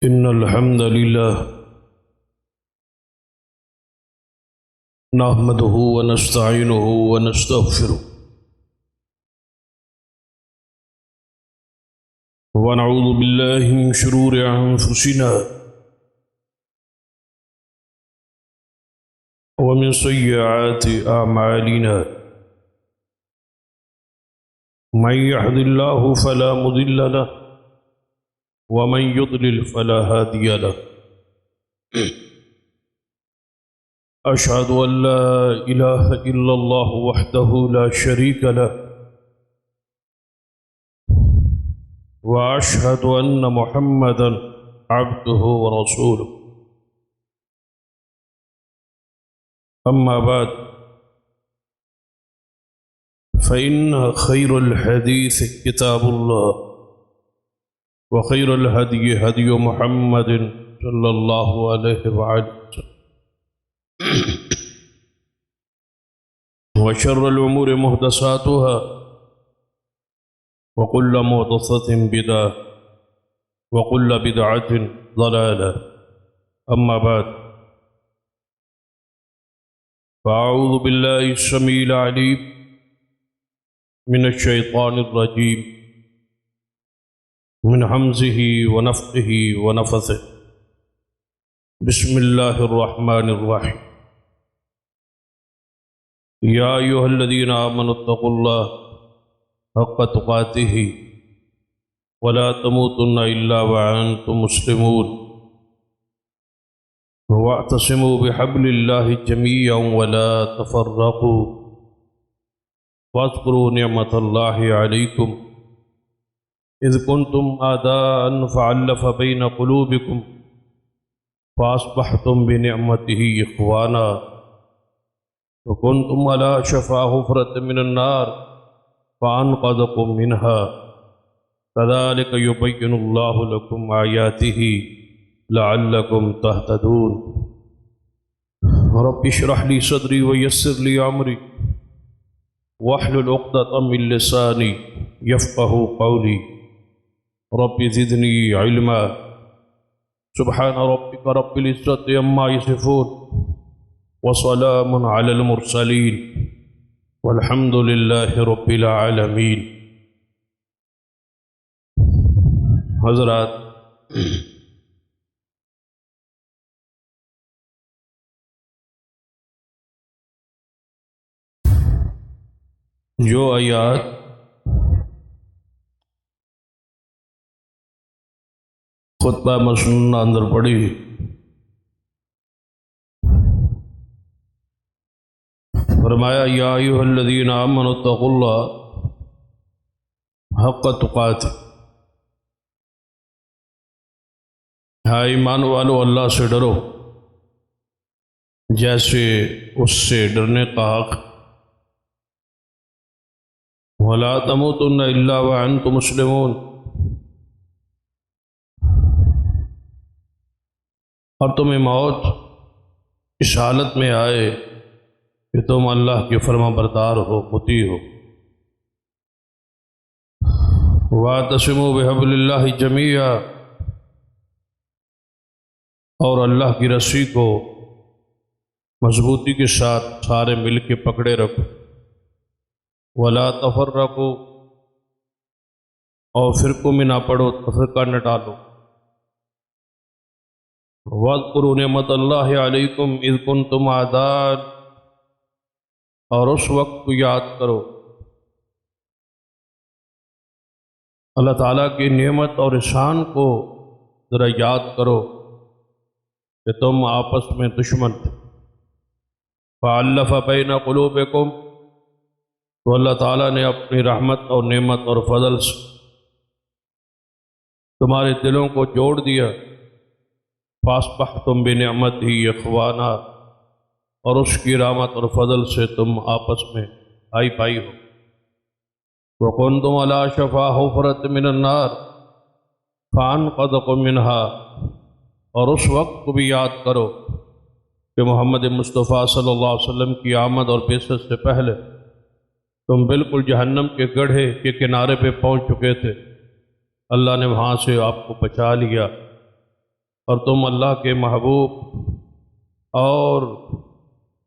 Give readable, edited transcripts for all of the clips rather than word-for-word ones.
إن الحمد لله نحمده ونستعينه ونستغفره ونعوذ بالله من شرور أنفسنا ومن سيئات أعمالنا من يهد الله فلا مضل له ومن يضلل فلا هادي له أشهد أن لا إله إلا الله وحده لا شريك له وأشهد أن محمدا عبده ورسوله أما بعد فإن خير الحديث كتاب الله وخير الهدي هدي محمد صلى الله عليه وسلم وشر الأمور محدثاتها وكل محدثة بدعة وكل بدعة ضلالة أما بعد فأعوذ بالله السميع العليم من الشيطان الرجيم من همزه ونفخه ونفثه بسم الله الرحمن الرحيم يا أيها الذين آمنوا اتقوا الله حق تقاته ولا تموتن إلا وأنتم مسلمون واعتصموا بحبل الله جميعا ولا تفرقوا واذكروا نعمة الله عليكم إذ كنتم أعداء فألف بين قلوبكم فأصبحتم بنعمته إخوانا وكنتم على شفا حفرة من النار فأنقذكم منها كذلك يبين الله لكم آياته لعلكم تهتدون رب اشرح لي صدري ويسر لي أمري واحلل عقدة من لساني يفقهوا قولي رب زدني علما سبحان ربك رب العزة عما يصفون وسلام على المرسلين والحمد لله رب العالمين. حضرات، جو آیات خطبہ مسنونہ اندر پڑھی فرمایا یا ایھا الذین آمنوا اتقوا اللہ حق تقاتہ، ہاں ایمان والو اللہ سے ڈرو جیسے اس سے ڈرنے کا حق، وَلَا تَمُوتُنَّ إِلَّا وَأَنْتُمْ مُسْلِمُونَ، اور تمہیں موت اس حالت میں آئے کہ تم اللہ کے فرما بردار ہو، مطیع ہو۔ وَاعْتَصِمُوا بِحَبْلِ اللَّهِ جَمِيعًا، اور اللہ کی رسی کو مضبوطی کے ساتھ سارے مل کے پکڑے رکھو۔ وَلَا تَفَرَّقُوا، اور فرقوں میں نہ پڑو، تفرقہ نہ ڈالو۔ وَاذْكُرُوا نِعْمَتَ اللَّهِ عَلَيْكُمْ إِذْ كُنْتُمْ أَعْدَاءً، اور اس وقت کو یاد کرو، اللہ تعالیٰ کی نعمت اور احسان کو ذرا یاد کرو کہ تم آپس میں دشمن تھے۔ فَأَلَّفَ بَيْنَ قُلُوبِكُمْ، تو اللہ تعالیٰ نے اپنی رحمت اور نعمت اور فضل سے تمہارے دلوں کو جوڑ دیا۔ فَأَصْبَحْتُمْ بِنِعْمَتِهِ إِخْوَانًا، اور اس کی رحمت اور فضل سے تم آپس میں بھائی بھائی ہو۔ وَكُنْتُمْ عَلَى شَفَا حُفْرَةٍ مِّنَ النَّارِ فَأَنْقَذَكُم مِّنْهَا، اور اس وقت کو بھی یاد کرو کہ محمد مصطفیٰ صلی اللہ علیہ وسلم کی آمد اور بعثت سے پہلے تم بالکل جہنم کے گڑھے کے کنارے پہ پہنچ چکے تھے، اللہ نے وہاں سے آپ کو بچا لیا۔ اور تم اللہ کے محبوب اور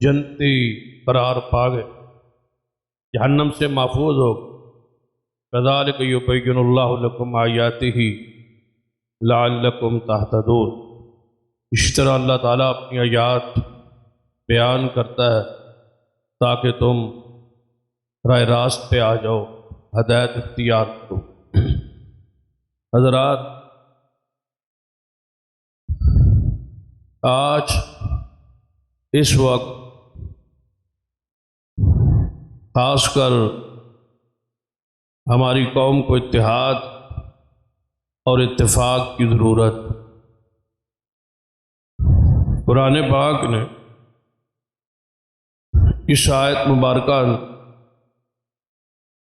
جنتی قرار پا گئے، جہنم سے محفوظ ہو۔ کذالک یبین اللہ لکم آیاتہ لعلکم تہتدون، اسی طرح اللہ تعالیٰ اپنی آیات بیان کرتا ہے تاکہ تم راہ راست پہ آ جاؤ، ہدایت اختیار کرو۔ حضرات، آج اس وقت خاص کر ہماری قوم کو اتحاد اور اتفاق کی ضرورت۔ قرآن پاک نے اس آیت مبارکہ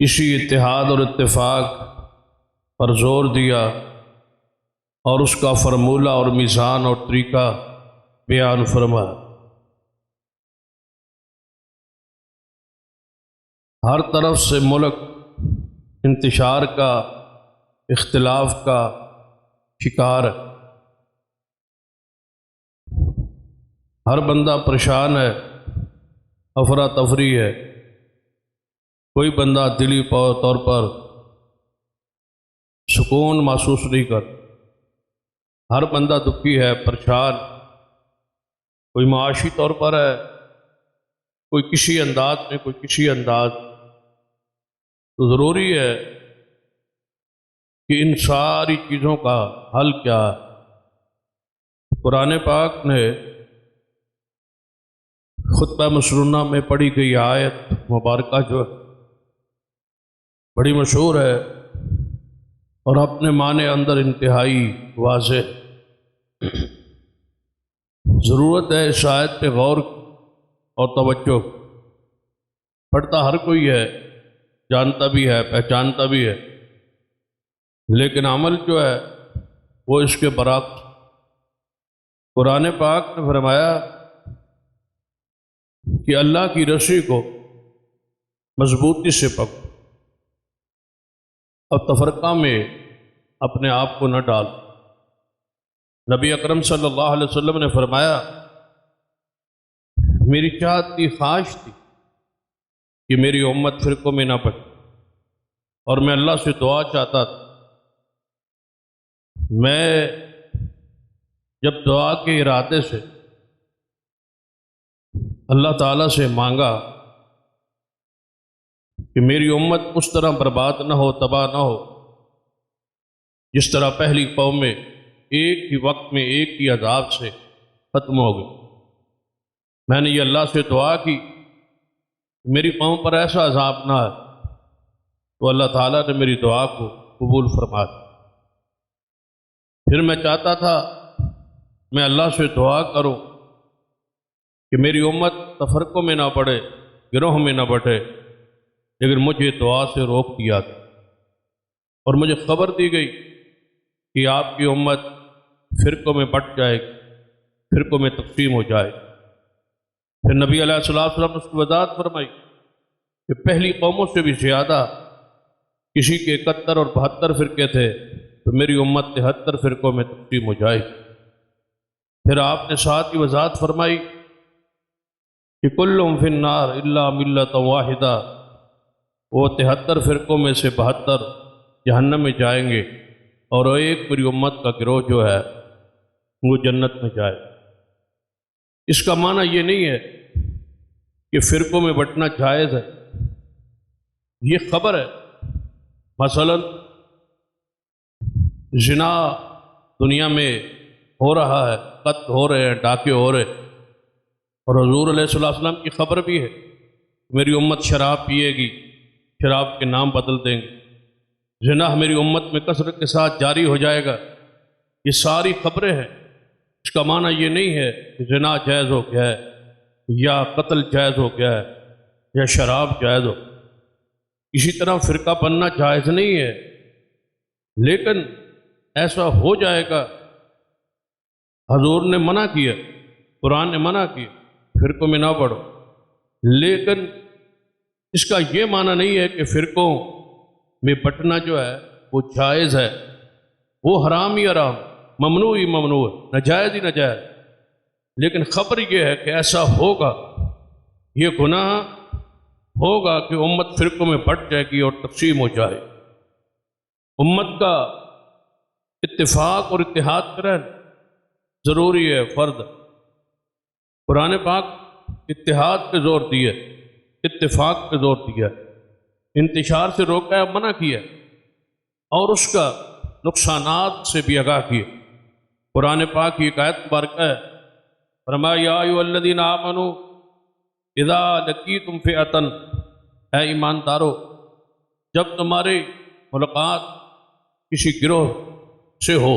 اسی اتحاد اور اتفاق پر زور دیا اور اس کا فرمولہ اور میزان اور طریقہ بیان فرمایا۔ ہر طرف سے ملک انتشار کا، اختلاف کا شکار ہے، ہر بندہ پریشان ہے، افراتفری ہے، کوئی بندہ دلی طور پر سکون محسوس نہیں کر، ہر بندہ دکھی ہے، پریشان، کوئی معاشی طور پر ہے، کوئی کسی انداز میں، کوئی کسی انداز۔ تو ضروری ہے کہ ان ساری چیزوں کا حل کیا ہے؟ قرآن پاک نے خطبہ مسرونہ میں پڑھی گئی آیت مبارکہ جو بڑی مشہور ہے اور اپنے معنی اندر انتہائی واضح۔ ضرورت ہے اس آیت پہ غور اور توجہ۔ پڑھتا ہر کوئی ہے، جانتا بھی ہے، پہچانتا بھی ہے، لیکن عمل جو ہے وہ اس کے برعکس۔ قرآن پاک نے فرمایا کہ اللہ کی رسی کو مضبوطی سے پکڑو اور تفرقہ میں اپنے آپ کو نہ ڈال۔ نبی اکرم صلی اللہ علیہ وسلم نے فرمایا، میری چاہت تھی، خواہش تھی کہ میری امت فرقوں میں نہ بٹے، اور میں اللہ سے دعا چاہتا تھا۔ میں جب دعا کے ارادے سے اللہ تعالیٰ سے مانگا کہ میری امت اس طرح برباد نہ ہو، تباہ نہ ہو، جس طرح پہلی قومیں ایک ہی وقت میں ایک ہی عذاب سے ختم ہو گئی۔ میں نے یہ اللہ سے دعا کی میری قوم پر ایسا عذاب نہ ہے، تو اللہ تعالیٰ نے میری دعا کو قبول فرما دیا۔ پھر میں چاہتا تھا میں اللہ سے دعا کروں کہ میری امت تفرقوں میں نہ پڑے، گروہ میں نہ بٹے، لیکن مجھے دعا سے روک دیا تھا، اور مجھے خبر دی گئی کہ آپ کی امت فرقوں میں بٹ جائے گی، فرقوں میں تقسیم ہو جائے گی۔ پھر نبی علیہ الصلوۃ والسلام نے اس کی وضاحت فرمائی کہ پہلی قوموں سے بھی زیادہ کسی کے 71 اور 72 فرقے تھے، تو میری امت 73 فرقوں میں تقسیم ہو جائے گی۔ پھر آپ نے ساتھ ہی وضاحت فرمائی کہ کلہم فی النار الا ملۃ واحدہ، وہ 73 فرقوں میں سے 72 جہنم میں جائیں گے، اور ایک پوری امت کا گروہ جو ہے وہ جنت میں جائے۔ اس کا معنی یہ نہیں ہے کہ فرقوں میں بٹنا جائز ہے، یہ خبر ہے۔ مثلا زنا دنیا میں ہو رہا ہے، قتل ہو رہے ہیں، ڈاکے ہو رہے ہیں، اور حضور علیہ الصلوۃ والسلام کی خبر بھی ہے میری امت شراب پیے گی، شراب کے نام بدل دیں گے، زنا میری امت میں کثرت کے ساتھ جاری ہو جائے گا۔ یہ ساری خبریں ہیں۔ اس کا معنی یہ نہیں ہے کہ زنا جائز ہو گیا ہے، یا قتل جائز ہو گیا ہے، یا شراب جائز ہو۔ اسی طرح فرقہ بننا جائز نہیں ہے، لیکن ایسا ہو جائے گا۔ حضور نے منع کیا، قرآن نے منع کیا فرقوں میں نہ پڑھو، لیکن اس کا یہ معنی نہیں ہے کہ فرقوں میں بٹنا جو ہے وہ جائز ہے، وہ حرام ہی حرام۔ ممنوع ہی ممنوع ہے، ناجائز ہی ناجائز، لیکن خبر یہ ہے کہ ایسا ہوگا، یہ گناہ ہوگا کہ امت فرقوں میں بٹ جائے گی اور تقسیم ہو جائے۔ امت کا اتفاق اور اتحاد کریں ضروری ہے، فرض ہے۔ قرآن پاک اتحاد پہ زور دیا، اتفاق پہ زور دیا، انتشار سے روکا ہے، منع کیا اور اس کا نقصانات سے بھی آگاہ کیا۔ قرآن پاک کی ایک آیت مبارکہ ہے، فرمایا یا ایھا الذین آمنوا اذا لقیتم فئۃ، اے ایماندارو جب تمہاری ملاقات کسی گروہ سے ہو،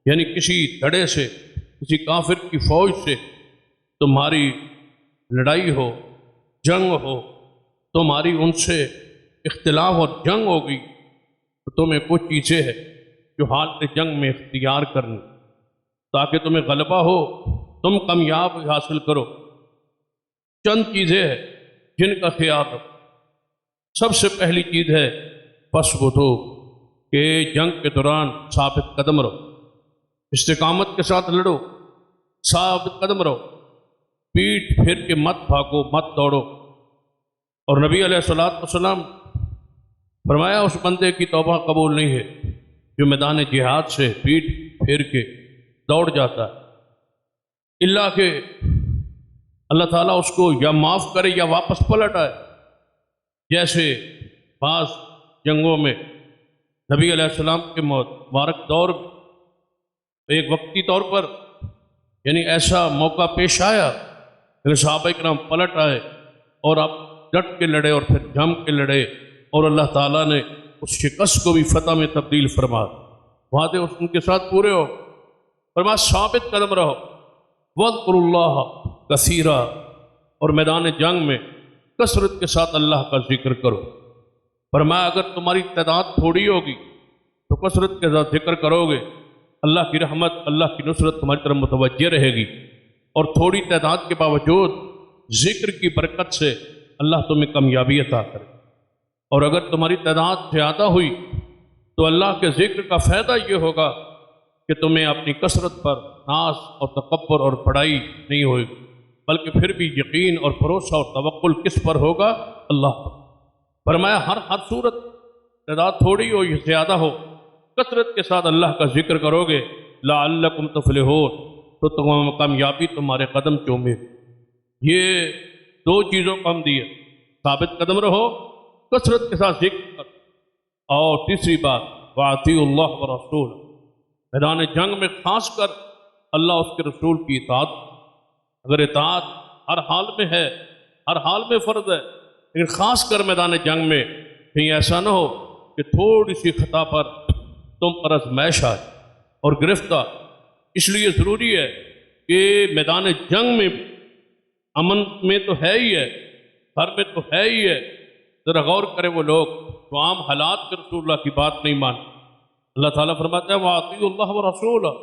یعنی کسی دھڑے سے، کسی کافر کی فوج سے تمہاری لڑائی ہو، جنگ ہو، تمہاری ان سے اختلاف اور جنگ ہوگی، تو تمہیں کچھ چیزیں ہیں جو حالت جنگ میں اختیار کرنی تاکہ تمہیں غلبہ ہو، تم کامیاب حاصل کرو۔ چند چیزیں ہیں جن کا خیال رکھو۔ سب سے پہلی چیز ہے فثبتوا، کہ جنگ کے دوران ثابت قدم رہو، استقامت کے ساتھ لڑو، ثابت قدم رہو، پیٹھ پھیر کے مت بھاگو، مت دوڑو۔ اور نبی علیہ السلام فرمایا اس بندے کی توبہ قبول نہیں ہے جو میدان جہاد سے پیٹھ پھیر کے دوڑ جاتا ہے، الا کہ اللہ تعالیٰ اس کو یا معاف کرے یا واپس پلٹ آئے۔ جیسے بعض جنگوں میں نبی علیہ السلام کے مبارک دور میں ایک وقتی طور پر یعنی ایسا موقع پیش آیا کہ صحابہ کرام پلٹ آئے اور اب ڈٹ کے لڑے اور پھر جم کے لڑے، اور اللہ تعالیٰ نے اس شکست کو بھی فتح میں تبدیل فرما، وعدے ان کے ساتھ پورے ہو۔ فرمایا ثابت قدم رہو، وَاذْكُرُوا اللَّهَ کثیرا، اور میدان جنگ میں کثرت کے ساتھ اللہ کا ذکر کرو۔ فرمایا اگر تمہاری تعداد تھوڑی ہوگی تو کثرت کے ساتھ ذکر کرو گے، اللہ کی رحمت، اللہ کی نصرت تمہاری طرف متوجہ رہے گی، اور تھوڑی تعداد کے باوجود ذکر کی برکت سے اللہ تمہیں کامیابی عطا کرے۔ اور اگر تمہاری تعداد زیادہ ہوئی تو اللہ کے ذکر کا فائدہ یہ ہوگا کہ تمہیں اپنی کثرت پر ناز اور تکبر اور بڑائی نہیں ہوئے گی، بلکہ پھر بھی یقین اور بھروسہ اور توکل کس پر ہوگا؟ اللہ پر۔ فرمایا ہر صورت تعداد تھوڑی ہو یا زیادہ ہو، کثرت کے ساتھ اللہ کا ذکر کرو گے، لعلکم تفلحون، تو تمام کامیابی تمہارے قدم چومے۔ یہ دو چیزوں کو ہم دیے، ثابت قدم رہو، کثرت کے ساتھ ذکر کرو، اور تیسری بات وَأَطِیعُوا اللَّهَ وَرَسُولَهُ، میدان جنگ میں خاص کر اللہ اس کے رسول کی اطاعت۔ اگر اطاعت ہر حال میں ہے، ہر حال میں فرض ہے، لیکن خاص کر میدان جنگ میں کہیں ایسا نہ ہو کہ تھوڑی سی خطا پر تم پر آزمائش آئے اور گرفتار۔ اس لیے ضروری ہے کہ میدان جنگ میں امن میں تو ہے ہی ہے، گھر میں تو ہے ہی ہے، ذرا غور کرے وہ لوگ جو عام حالات میں رسول اللہ کی بات نہیں مانتے۔ اللہ تعالیٰ فرماتا ہے وَأَطِیعُوا اللَّهَ وَرَسُولَهُ،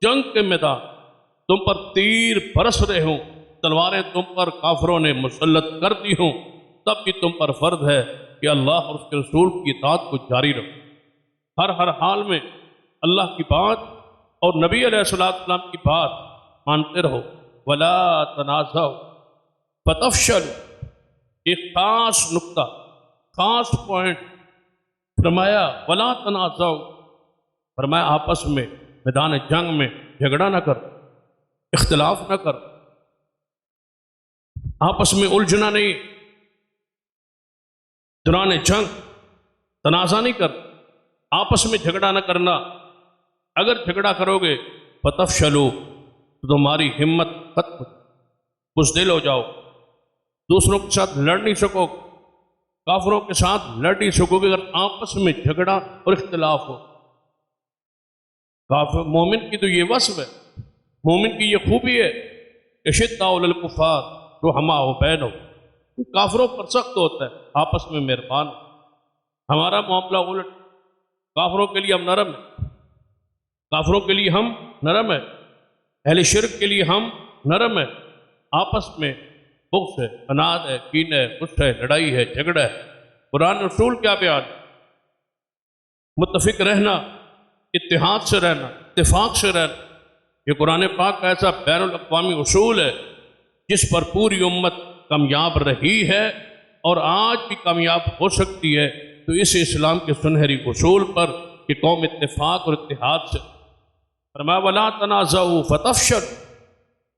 جنگ کے میدان تم پر تیر برس رہے ہوں، تلواریں تم پر کافروں نے مسلط کر دی ہوں، تب بھی تم پر فرض ہے کہ اللہ اور اس کے رسول کی اطاعت کو جاری رکھو۔ ہر حال میں اللہ کی بات اور نبی علیہ السلام کی بات مانتے رہو۔ وَلَا تَنَازَعُوا فَتَفْشَلُوا، ایک خاص نقطہ، خاص پوائنٹ فرمایا وَلَا تَنَازَعُوا، فرمایا آپس میں میدان جنگ میں جھگڑا نہ کر، اختلاف نہ کر، آپس میں الجھنا نہیں، دوران جنگ تنازع نہیں کر، آپس میں جھگڑا نہ کرنا۔ اگر جھگڑا کرو گے فَتَفْشَلُوا، تو تمہاری ہمت ختم، بزدل ہو جاؤ، دوسروں کے ساتھ لڑ نہیں سکو، کافروں کے ساتھ لڑ نہیں سکو گے اگر آپس میں جھگڑا اور اختلاف ہو۔ کافر مومن کی تو یہ وصف ہے، مومن کی یہ خوبی ہے کہ شدۃ علی الکفار رحماء بینہم، کافروں پر سخت ہوتا ہے، آپس میں مہربان۔ ہمارا معاملہ الٹ، کافروں کے لیے ہم نرم ہیں، کافروں کے لیے ہم نرم ہیں، اہل شرک کے لیے ہم نرم ہیں، آپس میں بغض ہے، عناد ہے، کین ہے، غصہ ہے، لڑائی ہے، جھگڑا ہے۔ قرآن رسول کیا بیان، متفق رہنا، اتحاد سے رہنا، اتفاق سے رہنا، یہ قرآن پاک کا ایسا بین الاقوامی اصول ہے جس پر پوری امت کامیاب رہی ہے اور آج بھی کامیاب ہو سکتی ہے۔ تو اس اسلام کے سنہری اصول پر کہ قوم اتفاق اور اتحاد سے، فرمایا وَلَا تَنَازَعُوا فَتَفْشَلُوا،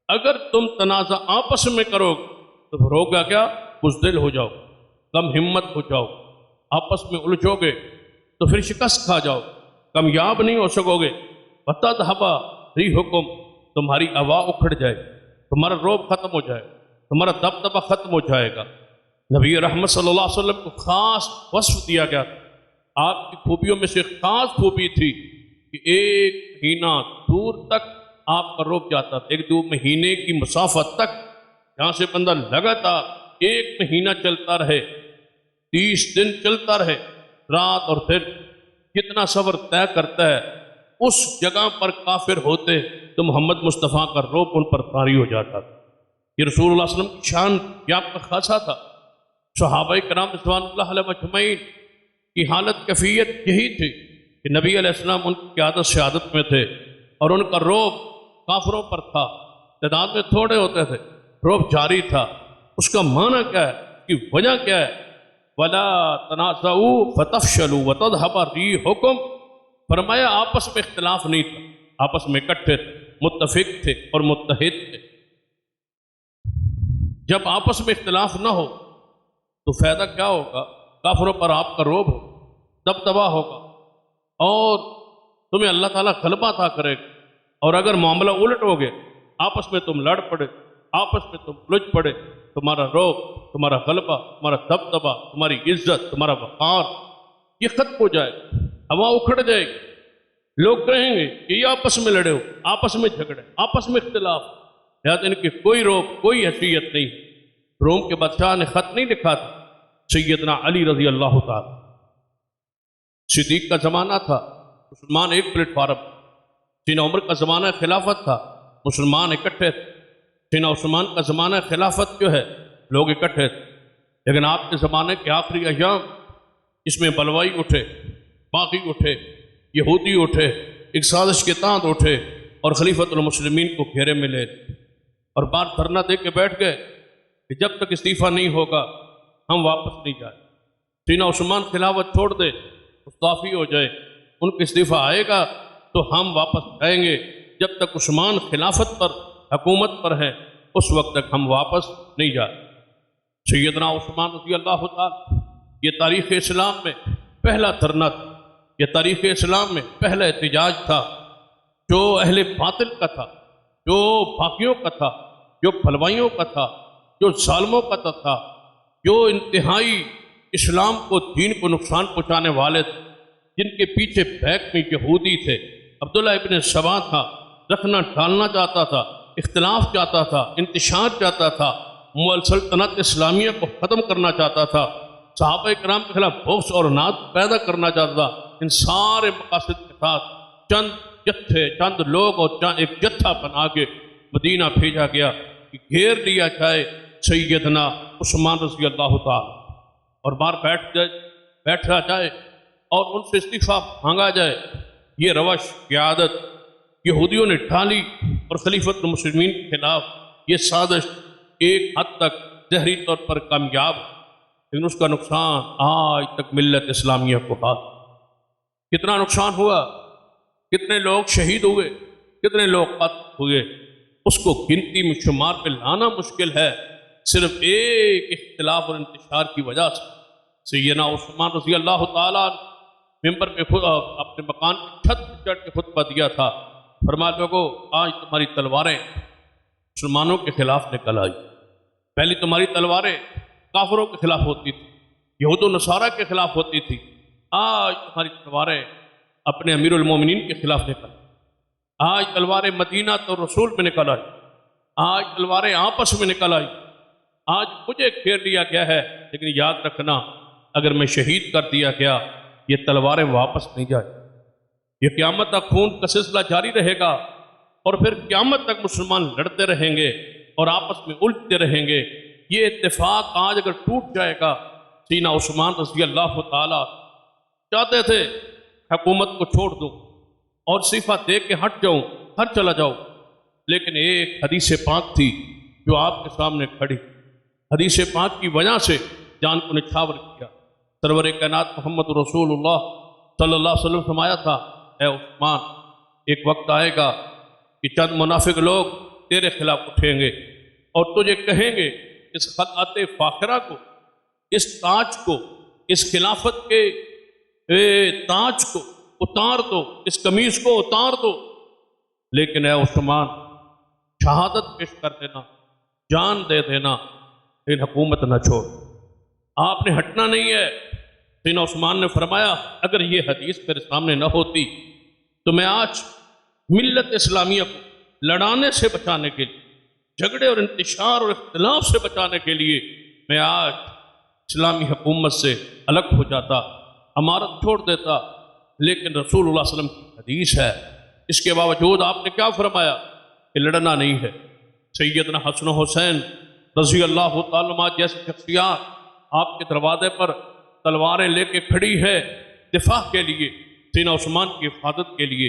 اگر تم تنازع آپس میں کرو گے تو پھر ہوگا کیا؟ بزدل ہو جاؤ، کم ہمت ہو جاؤ، آپس میں الجھو گے تو پھر شکست کھا جاؤ، کامیاب نہیں ہو سکو گے۔ وَتَذْهَبَ رِيحُكُمْ، تمہاری ہوا اکھڑ جائے، تمہارا روب ختم ہو جائے، تمہارا دبدبہ ختم ہو جائے گا۔ نبی رحمت صلی اللہ علیہ وسلم کو خاص وصف دیا گیا تھا، آپ کی خوبیوں میں سے ایک خاص خوبی تھی کہ ایک مہینہ دور تک آپ کا روک جاتا تھا، ایک دو مہینے کی مسافت تک، جہاں سے بندہ لگاتار ایک مہینہ چلتا رہے، 30 دن چلتا رہے، رات اور دن کتنا سفر طے کرتا ہے، اس جگہ پر کافر ہوتے تو محمد مصطفیٰ کا روب ان پر طاری ہو جاتا تھا۔ یہ رسول اللہ صلی اللہ علیہ وسلم کی شان کیا خاصا تھا۔ صحابہ کرام رضوان اللہ علیہ مجمعین کی حالت کیفیت یہی تھی کہ نبی علیہ السلام ان کی قیادت سیادت میں تھے اور ان کا روب کافروں پر تھا، تعداد میں تھوڑے ہوتے تھے، روب جاری تھا۔ اس کا معنی کیا ہے، اس کی وجہ کیا ہے؟ وَلَا تَنَازَعُوا فَتَفْشَلُوا وَتَذْهَبَ رِيحُكُمْ، فرمایا آپس میں اختلاف نہیں تھا، آپس میں اکٹھے تھے، متفق تھے اور متحد تھے۔ جب آپس میں اختلاف نہ ہو تو فائدہ کیا ہوگا؟ کافروں پر آپ کا روب ہو، دبدبا ہوگا اور تمہیں اللہ تعالیٰ غلبہ عطا کرے گا۔ اور اگر معاملہ الٹ ہو گیا، آپس میں تم لڑ پڑے، آپس میں تم الجھ پڑے، تمہارا روب، تمہارا غلبہ، تمہارا دبدبا، تمہاری عزت، تمہارا وقار یہ ختم ہو جائے گا، ہوا اکھڑ جائے گی، لوگ کہیں گے کہ یہ آپس میں لڑے ہو، آپس میں جھگڑے، آپس میں اختلاف، یاد ان کی کوئی روب، کوئی حیثیت نہیں۔ روم کے بادشاہ نے خط نہیں لکھا تھا، سیدنا علی رضی اللہ تعالی، صدیق کا زمانہ تھا، مسلمان ایک پلیٹ فارم، سیدنا عمر کا زمانہ خلافت تھا، مسلمان اکٹھے تھے، سیدنا عثمان کا زمانہ خلافت جو ہے لوگ اکٹھے تھے، لیکن آپ کے زمانے کے آخری ایام اس میں بلوائی اٹھے، باغی اٹھے، یہودی اٹھے، ایک سازش کے تحت اٹھے اور خلیفۃ المسلمین کو گھیرے میں لے اور بار دھرنا دے کے بیٹھ گئے کہ جب تک استعفیٰ نہیں ہوگا ہم واپس نہیں جائیں۔ سیدنا عثمان خلافت چھوڑ دے، مستعفی ہو جائے، ان کا استعفیٰ آئے گا تو ہم واپس جائیں گے، جب تک عثمان خلافت پر، حکومت پر ہے اس وقت تک ہم واپس نہیں جائیں۔ سیدنا عثمان رضی اللہ تعالی، یہ تاریخ اسلام میں پہلا دھرنا تھا، یہ تاریخ اسلام میں پہلا احتجاج تھا جو اہل باطل کا تھا، جو باغیوں کا تھا، جو پھلوائیوں کا تھا، جو ظالموں کا تھا، جو انتہائی اسلام کو، دین کو نقصان پہنچانے والے تھے، جن کے پیچھے بیک میں یہودی تھے، عبداللہ ابن سبا تھا، رکھنا ڈالنا چاہتا تھا، اختلاف چاہتا تھا، انتشار چاہتا تھا، سلطنت اسلامیہ کو ختم کرنا چاہتا تھا، صحابہ کرام کے خلاف بغض اور ناد پیدا کرنا چاہتا تھا۔ ان سارے مقاصد کے ساتھ چند جتھے، چند لوگ اور ایک جتھا بنا کے مدینہ بھیجا گیا کہ گھیر لیا جائے سیدنا عثمان رضی اللہ تعالی اور باہر بیٹھا جائے اور ان سے استعفیٰ مانگا جائے۔ یہ روش، یہ عادت یہودیوں نے ڈالی اور خلیفۃ المسلمین کے خلاف یہ سازش ایک حد تک ظاہری طور پر کامیاب، لیکن اس کا نقصان آج تک ملت اسلامیہ کو ہاتھ۔ کتنا نقصان ہوا، کتنے لوگ شہید ہوئے، کتنے لوگ قتل ہوئے، اس کو گنتی میں شمار پہ لانا مشکل ہے، صرف ایک اختلاف اور انتشار کی وجہ سے۔ سیدنا عثمان رضی اللہ تعالیٰ ممبر پہ اپنے مکان کی چھت پہ چڑھ کے خطبہ دیا تھا، فرمایا لوگوں آج تمہاری تلواریں مسلمانوں کے خلاف نکل آئی، پہلی تمہاری تلواریں کافروں کے خلاف ہوتی تھی، یہود و نصارہ کے خلاف ہوتی تھی، آج تمہاری تلواریں اپنے امیر المومنین کے خلاف نکل آئی، آج تلواریں مدینہ تو رسول میں نکل آئی، آج تلواریں آپس میں نکل آئی، آج مجھے گھیر لیا گیا ہے، لیکن یاد رکھنا اگر میں شہید کر دیا گیا یہ تلواریں واپس نہیں جائیں، یہ قیامت تک خون کا سلسلہ جاری رہے گا اور پھر قیامت تک مسلمان لڑتے رہیں گے اور آپس میں الجھتے رہیں گے۔ یہ اتفاق آج اگر ٹوٹ جائے گا، سیدنا عثمان رضی اللہ تعالی چاہتے تھے حکومت کو چھوڑ دوں، اور صفت دے کے ہٹ جاؤں، ہٹ چلا جاؤں، لیکن ایک حدیث پاک تھی جو آپ کے سامنے کھڑی، حدیث پاک کی وجہ سے جان کو نچھاور کیا۔ سرور کائنات محمد رسول اللہ صلی اللہ علیہ وسلم فرمایا تھا، اے عثمان، ایک وقت آئے گا کہ چند منافق لوگ تیرے خلاف اٹھیں گے اور تجھے کہیں گے اس خطأت فاخرہ کو، اس تاج کو، اس خلافت کے تاج کو اتار دو، اس قمیص کو اتار دو، لیکن اے عثمان شہادت پیش کر دینا، جان دے دینا، لیکن حکومت نہ چھوڑ، آپ نے ہٹنا نہیں ہے۔ سیدنا عثمان نے فرمایا اگر یہ حدیث میرے سامنے نہ ہوتی تو میں آج ملت اسلامیہ کو لڑانے سے بچانے کے لیے، جھگڑے اور انتشار اور اختلاف سے بچانے کے لیے میں آج اسلامی حکومت سے الگ ہو جاتا، امارت چھوڑ دیتا، لیکن رسول اللہ صلی اللہ علیہ وسلم کی حدیث ہے، اس کے باوجود آپ نے کیا فرمایا کہ لڑنا نہیں ہے۔ سیدنا حسن و حسین رضی اللہ تعالیٰ عنہ جیسی شخصیات آپ کے دروازے پر تلواریں لے کے کھڑی ہے دفاع کے لیے، سیدنا عثمان کی حفاظت کے لیے،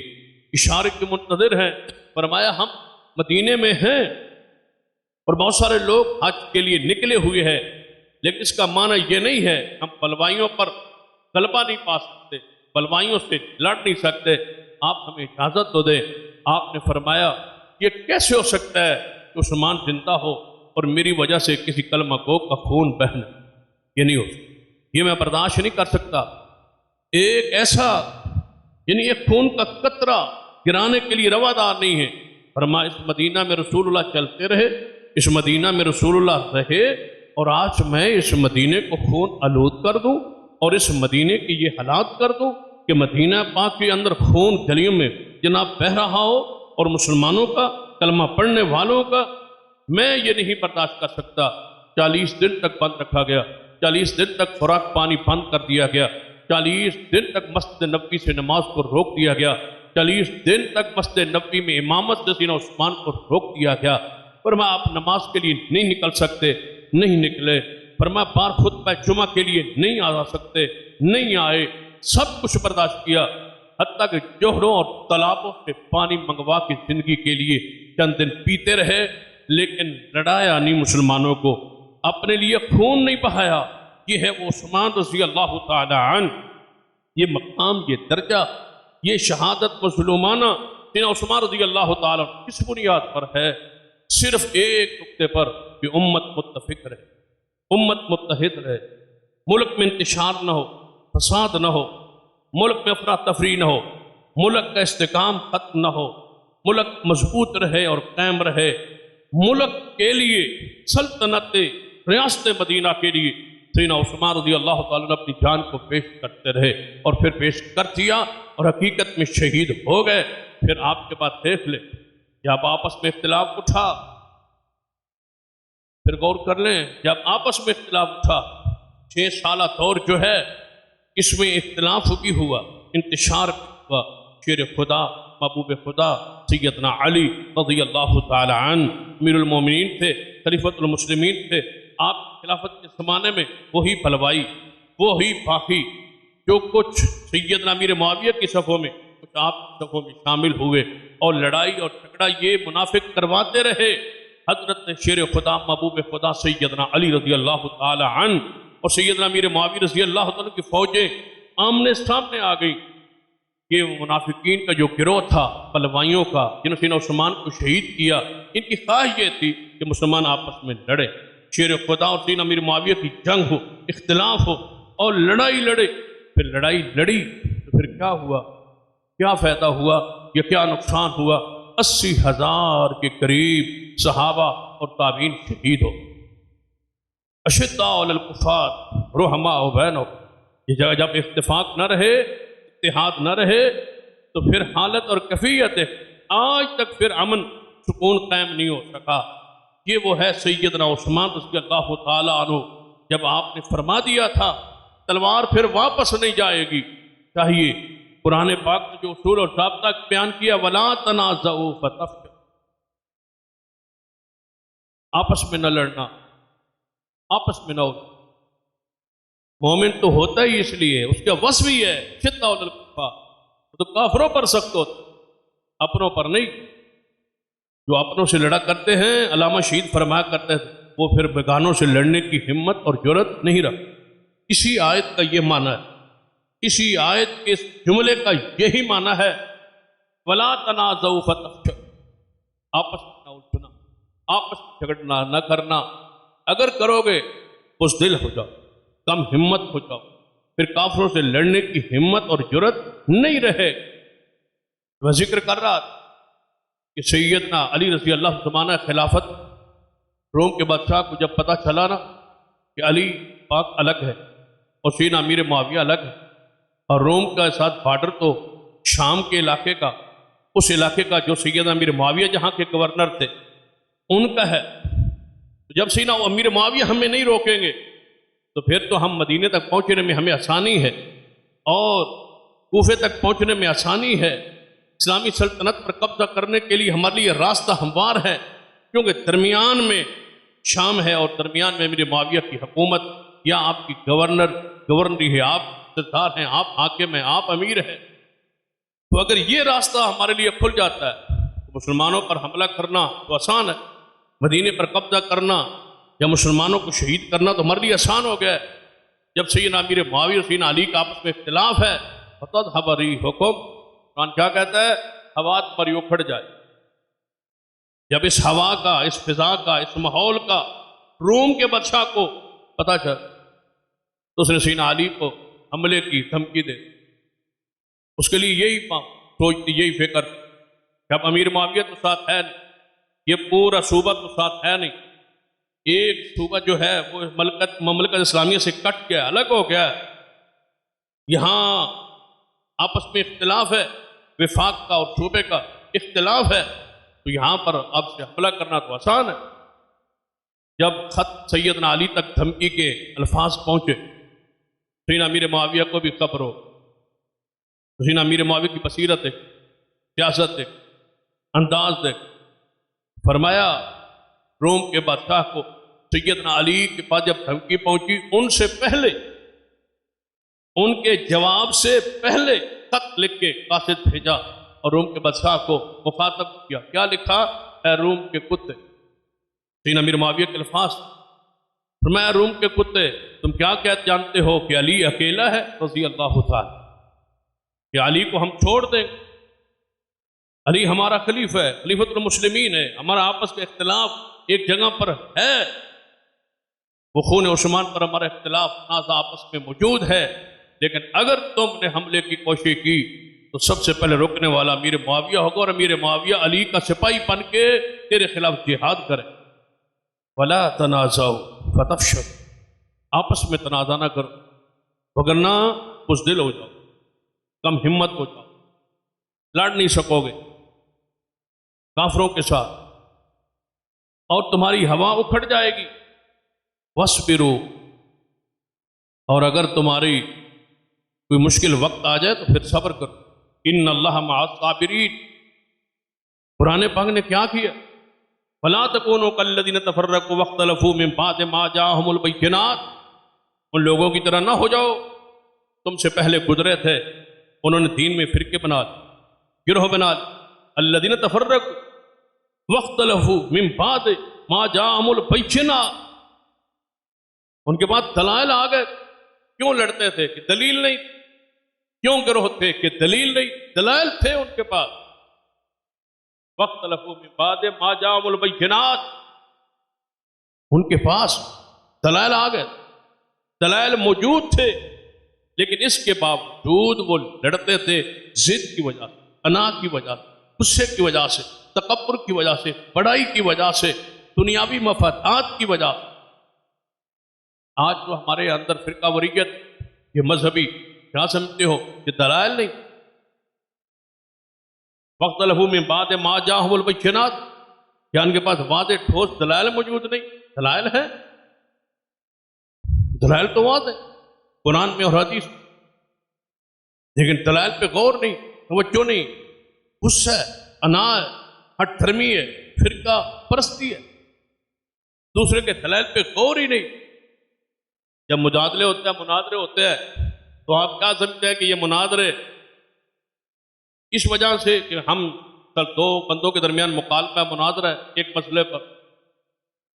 اشارے کے منتظر ہیں۔ فرمایا ہم مدینے میں ہیں اور بہت سارے لوگ حج کے لیے نکلے ہوئے ہیں، لیکن اس کا معنی یہ نہیں ہے ہم بلوائیوں پر غلبہ نہیں پا سکتے، بلوائیوں سے لڑ نہیں سکتے، آپ ہمیں اجازت تو دیں۔ آپ نے فرمایا یہ کیسے ہو سکتا ہے کہ عثمان زندہ ہو اور میری وجہ سے کسی کلمہ گو کا خون بہنا، یہ نہیں ہو سکتا، یہ میں برداشت نہیں کر سکتا۔ ایک ایسا یعنی ایک خون کا قطرہ گرانے کے لیے روادار نہیں ہے۔ فرمایا اس مدینہ میں رسول اللہ چلتے رہے، اس مدینہ میں رسول اللہ رہے، اور آج میں اس مدینے کو خون آلود کر دوں اور اس مدینے کی یہ حالات کر دوں کہ مدینہ پاک کے اندر خون گلیوں میں جناب بہہ رہا ہو، اور مسلمانوں کا، کلمہ پڑھنے والوں کا، میں یہ نہیں برداشت کر سکتا۔ 40 دن تک بند رکھا گیا، 40 دن تک خوراک پانی بند کر دیا گیا، 40 دن تک مسجد نبوی سے نماز کو روک دیا گیا، 40 دن تک مسجد نبوی میں امامت سے سیدنا عثمان کو روک دیا گیا۔ فرمایا آپ نماز کے لیے نہیں نکل سکتے، نہیں نکلے۔ فرمایا بار خطبہ جمعہ کے لیے نہیں آ سکتے، نہیں آئے، سب کچھ برداشت کیا، حتیٰ کہ جوہروں اور تالابوں سے پانی منگوا کے زندگی کے لیے چند دن پیتے رہے، لیکن لڑایا نہیں مسلمانوں کو، اپنے لیے خون نہیں بہایا۔ یہ ہے وہ عثمان رضی اللہ تعالی عنہ، یہ مقام، یہ درجہ، یہ شہادت مظلومانہ سیدنا عثمان رضی اللہ تعالی عنہ کس بنیاد پر ہے؟ صرف ایک نقطے پر کہ امت متفق رہے، امت متحد رہے، ملک میں انتشار نہ ہو، فساد نہ ہو، ملک میں افراتفری نہ ہو، ملک کا استحکام ختم نہ ہو، ملک مضبوط رہے اور قائم رہے۔ ملک کے لیے، سلطنت ریاست مدینہ کے لیے سیدنا عثمان رضی اللہ تعالیٰ نے اپنی جان کو پیش کرتے رہے، اور پھر پیش کر دیا اور حقیقت میں شہید ہو گئے۔ پھر آپ کے بعد دیکھ لیں جب آپس میں اختلاف اٹھا، پھر غور کر لیں، جب آپس میں اختلاف اٹھا، 6 سالہ دور جو ہے اس میں اختلاف بھی ہوا، انتشار بھی ہوا۔ شیر خدا، محبوب خدا سیدنا علی رضی اللہ تعالی عنہ امیر المومنین تھے، خلیفۃ المسلمین تھے۔ آپ خلافت کے زمانے میں وہی بلوائی، وہی باقی جو کچھ سیدنا امیر معاویہ کی صفوں میں، کچھ آپ کی صفوں میں شامل ہوئے، اور لڑائی اور جھگڑا یہ منافق کرواتے رہے۔ حضرت شیر خدا، محبوب خدا سیدنا علی رضی اللہ تعالی عنہ اور سیدنا امیر معاویہ رضی اللہ تعالیٰ کی فوجیں آمنے سامنے آ گئی کہ وہ منافقین کا جو گروہ تھا بلوائیوں کا، جنہوں نے سیدنا عثمان کو شہید کیا، ان کی خواہش یہ تھی کہ مسلمان آپس میں لڑے، شیر خدا اور سیدنا امیر معاویہ کی جنگ ہو، اختلاف ہو، اور لڑائی لڑے۔ پھر لڑائی لڑی تو پھر کیا ہوا؟ کیا فائدہ ہوا یا کیا نقصان ہوا؟ 80,000 کے قریب صحابہ اور تابعین شہید ہو۔ اشداء علی الکفار رحماء بینہم، یہ جگہ جب اتفاق نہ رہے، اتحاد نہ رہے، تو پھر حالت اور کیفیت ہے آج تک پھر امن سکون قائم نہیں ہو سکا۔ یہ وہ ہے سیدنا عثمان رضی اللہ تعالیٰ عنہ، جب آپ نے فرما دیا تھا تلوار پھر واپس نہیں جائے گی، چاہیے قرآن پاک نے جو اصول اور ضابطہ بیان کیا، وَلَا تَنَازَعُوا فَتَفْشَلُوا، آپس میں نہ لڑنا، آپس میں نہ ہو۔ مومن تو ہوتا ہی اس لیے، اس کا وصف بھی ہے شدہ علی الکفار، تو کافروں پر سخت ہوتا، اپنوں پر نہیں. جو اپنوں سے لڑا کرتے ہیں، علامہ شہید فرمایا کرتے تھے، وہ پھر بیگانوں سے لڑنے کی ہمت اور جرأت نہیں رکھتے. اسی آیت کا یہ معنی ہے، اسی آیت کے اس جملے کا یہی معنی ہے، وَلَا تَنَازَعُوا فَتَفْشَلُوا، آپس میں نہ الجھنا، آپس میں جھگڑنا نہ کرنا. اگر کرو گے بزدل ہو جاؤ، کم ہمت ہو جاؤ، پھر کافروں سے لڑنے کی ہمت اور جرأت نہیں رہے. میں ذکر کر رہا تھا کہ سیدنا علی رضی اللہ زمانہ خلافت، روم کے بادشاہ کو جب پتہ چلا نا کہ علی پاک الگ ہے اور سیدنا امیر معاویہ الگ ہے، اور روم کا ساتھ بارڈر تو شام کے علاقے کا، اس علاقے کا جو سیدنا امیر معاویہ جہاں کے گورنر تھے ان کا ہے. جب سیدنا امیر معاویہ ہمیں نہیں روکیں گے تو پھر تو ہم مدینے تک پہنچنے میں ہمیں آسانی ہے اور کوفے تک پہنچنے میں آسانی ہے. اسلامی سلطنت پر قبضہ کرنے کے لیے ہمارے لیے راستہ ہموار ہے، کیونکہ درمیان میں شام ہے اور درمیان میں امیر معاویہ کی حکومت یا آپ کی گورنری ہے، آپ سردار ہیں، آپ حاکم ہیں، آپ امیر ہیں. تو اگر یہ راستہ ہمارے لیے کھل جاتا ہے تو مسلمانوں پر حملہ کرنا تو آسان ہے، مدینے پر قبضہ کرنا یا مسلمانوں کو شہید کرنا تو ہمارے لیے آسان ہو گیا ہے. جب سیدنا امیر معاویہ اور سیدنا علی کا آپس میں اختلاف ہے، فَتَذْهَبَ رِيحُكُمْ، قرآن کیا کہتا ہے؟ ہوا تمہاری اکھڑ جائے. جب اس ہوا کا، اس فضا کا، اس ماحول کا روم کے بادشاہ کو پتہ چل تو اس نے سیدنا علی کو حملے کی دھمکی دے. اس کے لیے یہی سوچتی، یہی فکر کہ اب امیر معاویہ تو ساتھ ہے نہیں، یہ پورا صوبہ تو ساتھ ہے نہیں، ایک صوبہ جو ہے وہ مملکت اسلامیہ سے کٹ گیا، الگ ہو گیا. یہاں آپس میں اختلاف ہے، وفاق کا اور صوبے کا اختلاف ہے، تو یہاں پر اب سے حملہ کرنا تو آسان ہے. جب خط سیدنا علی تک دھمکی کے الفاظ پہنچے، سیدنا امیر معاویہ کو بھی خبر ہو. سیدنا امیر معاویہ کی بصیرت دیکھ، سیاست دیکھ، انداز دیکھ. فرمایا روم کے بادشاہ کو سیدنا علی کے پاس جب دھمکی پہنچی، ان سے پہلے، ان کے جواب سے پہلے خط لکھ کے قاصد بھیجا اور روم کے بادشاہ کو مخاطب کیا. کیا لکھا؟ اے روم کے کتے. سیدنا امیر معاویہ کے الفاظ، فرمایا روم کے کتے، تم کیا جانتے ہو کہ علی اکیلا ہے رضی اللہ تعالی، کہ علی کو ہم چھوڑ دیں؟ علی ہمارا خلیفہ ہے، خلیفۃ المسلمین ہے، ہمارا آپس کا اختلاف ایک جگہ پر ہے، وہ خون عثمان پر ہمارا اختلاف تنازع آپس میں موجود ہے، لیکن اگر تم نے حملے کی کوشش کی تو سب سے پہلے روکنے والا امیر معاویہ ہوگا، اور امیر معاویہ علی کا سپاہی بن کے تیرے خلاف جہاد کرے. وَلَا تَنَازَعُوا فَتَفْشَلُوا، آپس میں تنازع نہ کرو وگرنہ بزدل ہو جاؤ، کم ہمت ہو جاؤ، لڑ نہیں سکو گے کافروں کے ساتھ اور تمہاری ہوا اکھڑ جائے گی. وَاصْبِرُوا، اور اگر تمہاری کوئی مشکل وقت آ جائے تو پھر صبر کرو. ان اللہ مع الصابرین، قرآن پاک نے کیا کیا؟ وَلَا تَكُونُوا كَالَّذِينَ تَفَرَّقُوا وَاخْتَلَفُوا مِن بَعْدِ مَا جَاءَهُمُ الْبَيِّنَاتُ، ان لوگوں کی طرح نہ ہو جاؤ، تم سے پہلے گزرے تھے، انہوں نے دین میں فرقے بنا لی، گروہ بنا لی. الَّذِينَ تَفَرَّقُوا وَاخْتَلَفُوا مِن بَعْدِ مَا جَاءَهُمُ الْبَيِّنَاتُ، ان کے بعد دلائل آ گئے. کیوں لڑتے تھے؟ کہ دلیل نہیں. کیوں گروہ تھے؟ کہ دلیل نہیں. دلائل تھے ان کے پاس. وَاخْتَلَفُوا مِن بَعْدِ مَا جَاءَهُمُ الْبَيِّنَاتُ، ان کے پاس دلائل آ گئے، دلائل موجود تھے، لیکن اس کے باوجود وہ لڑتے تھے ضد کی وجہ سے، انا کی وجہ سے، غصے کی وجہ سے، تکبر کی وجہ سے، بڑائی کی وجہ سے، دنیاوی مفادات کی وجہ سے. آج جو ہمارے اندر فرقہ وریت، یہ مذہبی، کیا سمجھتے ہو کہ دلائل نہیں؟ وَاخْتَلَفُوا مِن بَعْدِ مَا جَاءَهُمُ الْبَيِّنَاتُ، کیا ان کے پاس واضح ٹھوس دلائل موجود نہیں؟ دلائل ہیں، دلائل تو واضح قرآن میں اور حدیث، لیکن دلائل پہ غور نہیں، توجہ نہیں، غصہ ہے، انا ہے، ہٹ دھرمی ہے، فرقہ پرستی ہے، دوسرے کے دلائل پہ غور ہی نہیں. جب مجادلے ہوتے ہیں، مناظرے ہوتے ہیں، تو آپ کیا سمجھتے ہیں کہ یہ مناظرے اس وجہ سے کہ ہم دو بندوں کے درمیان مکالمہ مناظرہ ہے ایک مسئلے پر،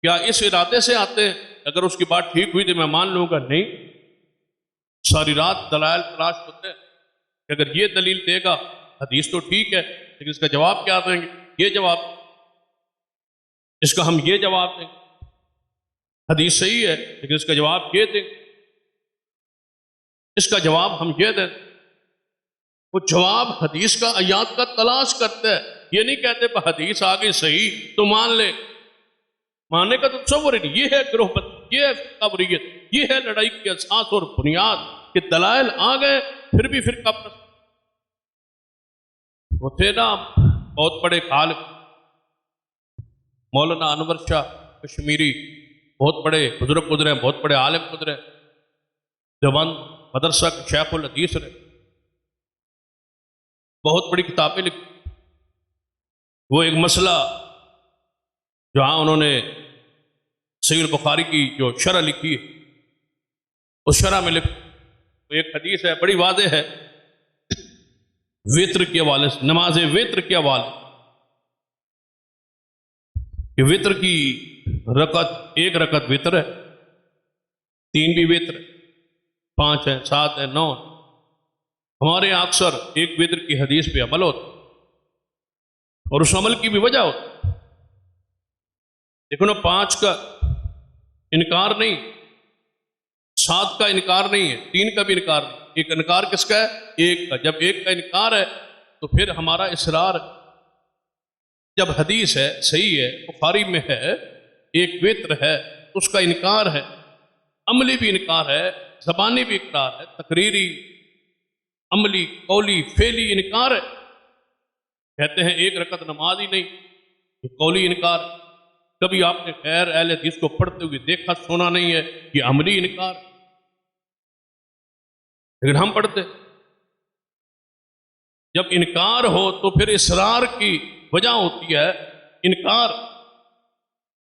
کیا اس ارادے سے آتے ہیں اگر اس کی بات ٹھیک ہوئی تو میں مان لوں گا؟ نہیں، ساری رات دلائل تلاش ہوتے ہیں کہ اگر یہ دلیل دے گا حدیث تو ٹھیک ہے، لیکن اس کا جواب کیا دیں گے؟ یہ جواب، اس کا ہم یہ جواب دیں گے، حدیث صحیح ہے لیکن اس کا جواب یہ دیں گے، اس کا جواب ہم یہ دیں۔ وہ جواب حدیث کا آیات کا تلاش کرتا ہے، یہ نہیں کہتے حدیث آ گئی صحیح تو مان لے، ماننے کا تو تصور ہی نہیں۔ یہ ہے گروہ بندی، یہ ہے فرقہ واریت، یہ ہے لڑائی کی اساس اور بنیاد کہ دلائل آ گئے پھر بھی فرقہ پرست۔ وہ تھے نا بہت بڑے عالم مولانا انور شاہ کشمیری، بہت بڑے بزرگ گزرے، بہت بڑے عالم گزرے، دیوبند مدرسہ کے شیخ الحدیث رہے، بہت بڑی کتابیں لکھی۔ وہ ایک مسئلہ جہاں انہوں نے صحیح البخاری کی جو شرح لکھی ہے، اس شرح میں ایک حدیث ہے بڑی واضح ہے وطر کے حوالے سے، نماز وطر کے حوالے کہ وطر کی رکعت، ایک رکعت وطر ہے، 3 بھی وطر ہے، 5 ہے، 7 ہے، 9 ہے۔ ہمارے یہاں اکثر ایک وطر کی حدیث پہ عمل ہوتا اور اس عمل کی بھی وجہ ہوتی، دیکھو نا 5 کا انکار نہیں، 7 کا انکار نہیں ہے، 3 کا بھی انکار نہیں، ایک انکار کس کا ہے؟ ایک کا۔ جب ایک کا انکار ہے تو پھر ہمارا اصرار ہے۔ جب حدیث ہے صحیح ہے، بخاری میں ہے، ایک وطر ہے، اس کا انکار ہے، عملی بھی انکار ہے، زبانی بھی انکار ہے، تقریری، عملی، قولی، فعلی انکار ہے۔ کہتے ہیں ایک رکعت نماز ہی نہیں، یہ قولی انکار ہے۔ کبھی آپ نے غیر اہل حدیث کو پڑھتے ہوئے دیکھا سنا نہیں ہے، یہ عملی انکار ہے۔ لیکن ہم پڑھتے، جب انکار ہو تو پھر اصرار کی وجہ ہوتی ہے انکار،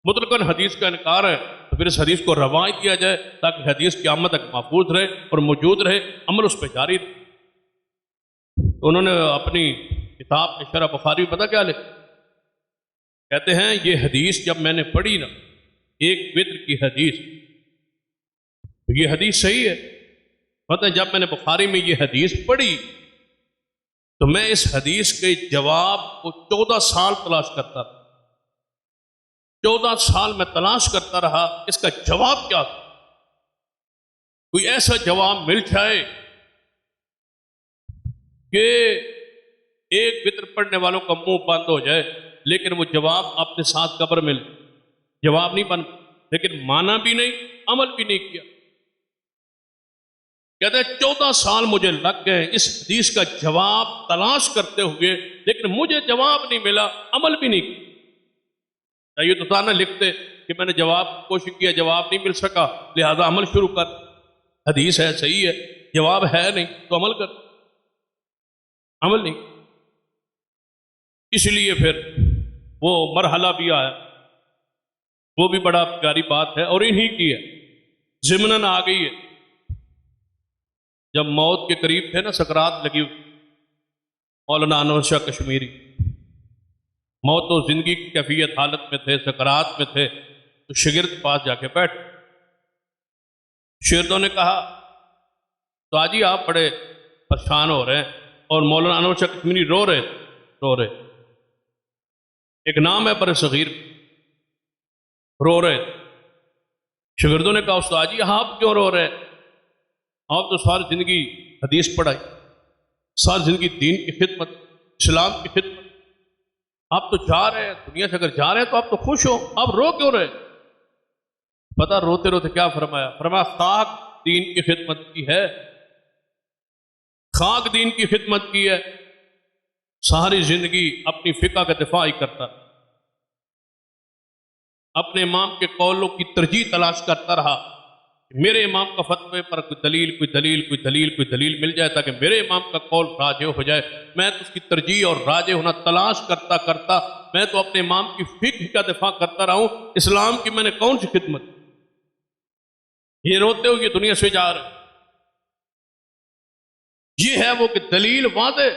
مطلقاً حدیث کا انکار ہے تو پھر اس حدیث کو روایت کیا جائے تاکہ حدیث قیامت تک محفوظ رہے اور موجود رہے، عمل اس پہ جاری رہے۔ انہوں نے اپنی کتاب میں شرح بخاری پتہ کیا لکھا؟ کہتے ہیں یہ حدیث جب میں نے پڑھی نا، ایک وطر کی حدیث، تو یہ حدیث صحیح ہے، پتہ ہے جب میں نے بخاری میں یہ حدیث پڑھی تو میں اس حدیث کے جواب کو 14 سال تلاش کرتا رہا، 14 سال میں تلاش کرتا رہا اس کا جواب کیا تھا، کوئی ایسا جواب مل جائے کہ ایک وطر پڑھنے والوں کا منہ بند ہو جائے، لیکن وہ جواب اپنے ساتھ قبر میں جواب نہیں بن، لیکن مانا بھی نہیں، عمل بھی نہیں کیا۔ کہتے ہیں 14 سال مجھے لگ گئے اس حدیث کا جواب تلاش کرتے ہوئے، لیکن مجھے جواب نہیں ملا، عمل بھی نہیں کیا۔ یہ تو تھا نہ لکھتے کہ میں نے جواب کوشش کیا، جواب نہیں مل سکا، لہذا عمل شروع کر، حدیث ہے صحیح ہے، جواب ہے نہیں تو عمل کر، عمل نہیں۔ اس لیے پھر وہ مرحلہ بھی آیا، وہ بھی بڑا پیاری بات ہے اور انہی کی ہے، ضمناً آ گئی ہے۔ جب موت کے قریب تھے نا، سکرات لگی ہوئی، مولانا انور شاہ کشمیری موت و زندگی کی کیفیت حالت میں تھے، سکرات میں تھے، تو شاگرد کے پاس جا کے بیٹھ، شاگردوں نے کہا تو آجی آپ بڑے پریشان ہو رہے ہیں، اور مولانا انور شاہ کشمیری رو رہے، ایک نام ہے بر صغیر، رو رہے۔ شاگردوں نے کہا استاد جی آپ کیوں رو رہے ہیں؟ آپ تو ساری زندگی حدیث پڑھائی، ساری زندگی دین کی خدمت، اسلام کی خدمت، آپ تو جا رہے ہیں دنیا سے، اگر جا رہے ہیں تو آپ تو خوش ہو، آپ رو کیوں رہے؟ پتہ روتے روتے کیا فرمایا؟ فرمایا خاک دین کی خدمت کی ہے، خاک دین کی خدمت کی ہے، ساری زندگی اپنی فقہ کا دفاع ہی کرتا، اپنے امام کے قولوں کی ترجیح تلاش کرتا رہا، میرے امام کا فتوے پر کوئی دلیل مل جائے تاکہ میرے امام کا قول راجح ہو جائے۔ میں تو اس کی ترجیح اور راجح ہونا تلاش کرتا میں تو اپنے امام کی فقہ کا دفاع کرتا رہا ہوں، اسلام کی میں نے کون سی خدمت؟ یہ روتے ہوئے دنیا سے جا رہے، یہ ہے وہ کہ دلیل واضح،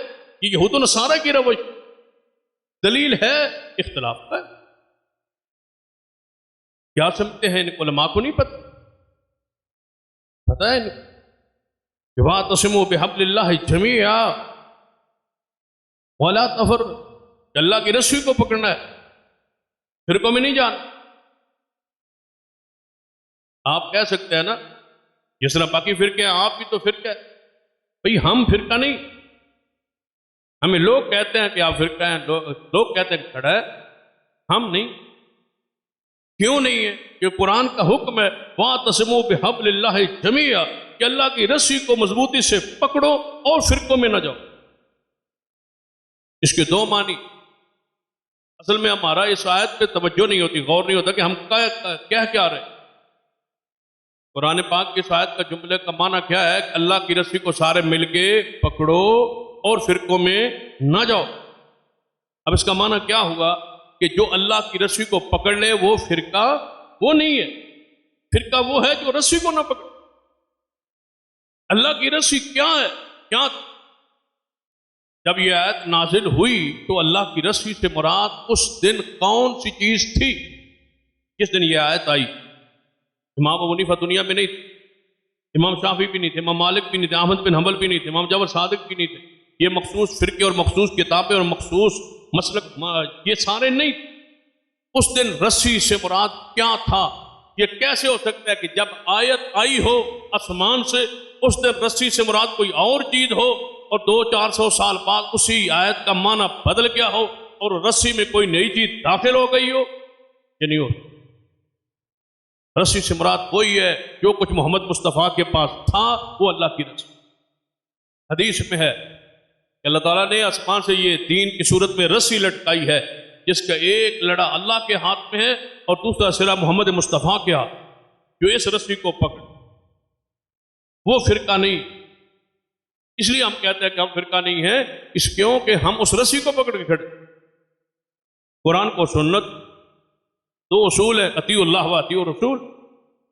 یہ یہود و نصارہ کی روش، دلیل ہے، اختلاف ہے. کیا سمجھتے ہیں ان علماء کو نہیں پتہ ہے کہ واعتصموا بحبل اللہ جمیعا ولا تفرقوا، کہ اللہ کی رسی کو پکڑنا ہے، فرقوں میں نہیں جانا. آپ کہہ سکتے ہیں نا جس طرح باقی فرقے ہیں آپ بھی تو فرقہ ہے. بھئی ہم فرقہ نہیں، ہمیں لوگ کہتے ہیں کہ آپ فرقہ ہیں، لوگ کہتے ہیں کہ کھڑا ہے، ہم نہیں. کیوں نہیں ہے؟ کہ قرآن کا حکم ہے وَاعْتَصِمُوا بِحَبْلِ اللَّهِ جَمِيعًا، کہ اللہ کی رسی کو مضبوطی سے پکڑو اور فرقوں میں نہ جاؤ. اس کے دو معنی. اصل میں ہمارا اس آیت پہ توجہ نہیں ہوتی، غور نہیں ہوتا کہ ہم کہہ کیا رہے. قرآن پاک کی اس آیت کا جملے کا معنی کیا ہے کہ اللہ کی رسی کو سارے مل کے پکڑو اور فرقوں میں نہ جاؤ. اب اس کا معنی کیا ہوا کہ جو اللہ کی رسی کو پکڑ لے وہ فرقہ وہ نہیں ہے. فرقہ وہ ہے جو رسی کو نہ پکڑے. اللہ کی رسی کیا ہے؟ کیا جب یہ آیت نازل ہوئی تو اللہ کی رسی سے مراد اس دن کون سی چیز تھی جس دن یہ آیت آئی؟ امام ابو حنیفہ دنیا میں نہیں تھے، امام شافعی بھی نہیں تھے، امام مالک بھی نہیں تھے، احمد بن حنبل بھی نہیں تھے، امام جعفر صادق بھی نہیں تھے. یہ مخصوص فرقے اور مخصوص کتابیں اور مخصوص مسلک یہ سارے نہیں. اس دن رسی سے مراد کیا تھا؟ یہ کیسے ہو سکتا ہے کہ جب آیت آئی ہو آسمان سے اس دن رسی سے مراد کوئی اور چیز ہو اور 200-400 سال بعد اسی آیت کا معنی بدل گیا ہو اور رسی میں کوئی نئی چیز داخل ہو گئی ہو؟ یہ نہیں ہو. رسی سے مراد وہی ہے جو کچھ محمد مصطفیٰ کے پاس تھا وہ اللہ کی رسی. حدیث میں ہے کہ اللہ تعالیٰ نے آسمان سے یہ دین کی صورت میں رسی لٹکائی ہے جس کا ایک لڑا اللہ کے ہاتھ میں ہے اور دوسرا سرا محمد مصطفیٰ کے ہاتھ. جو اس رسی کو پکڑ وہ فرقہ نہیں. اس لیے ہم کہتے ہیں کہ ہم فرقہ نہیں ہیں، اس کیوں کہ ہم اس رسی کو پکڑ کے کھڑے. قرآن کو سنت دو اصول ہے، اطیعوا اللہ و اطیعوا الرسول.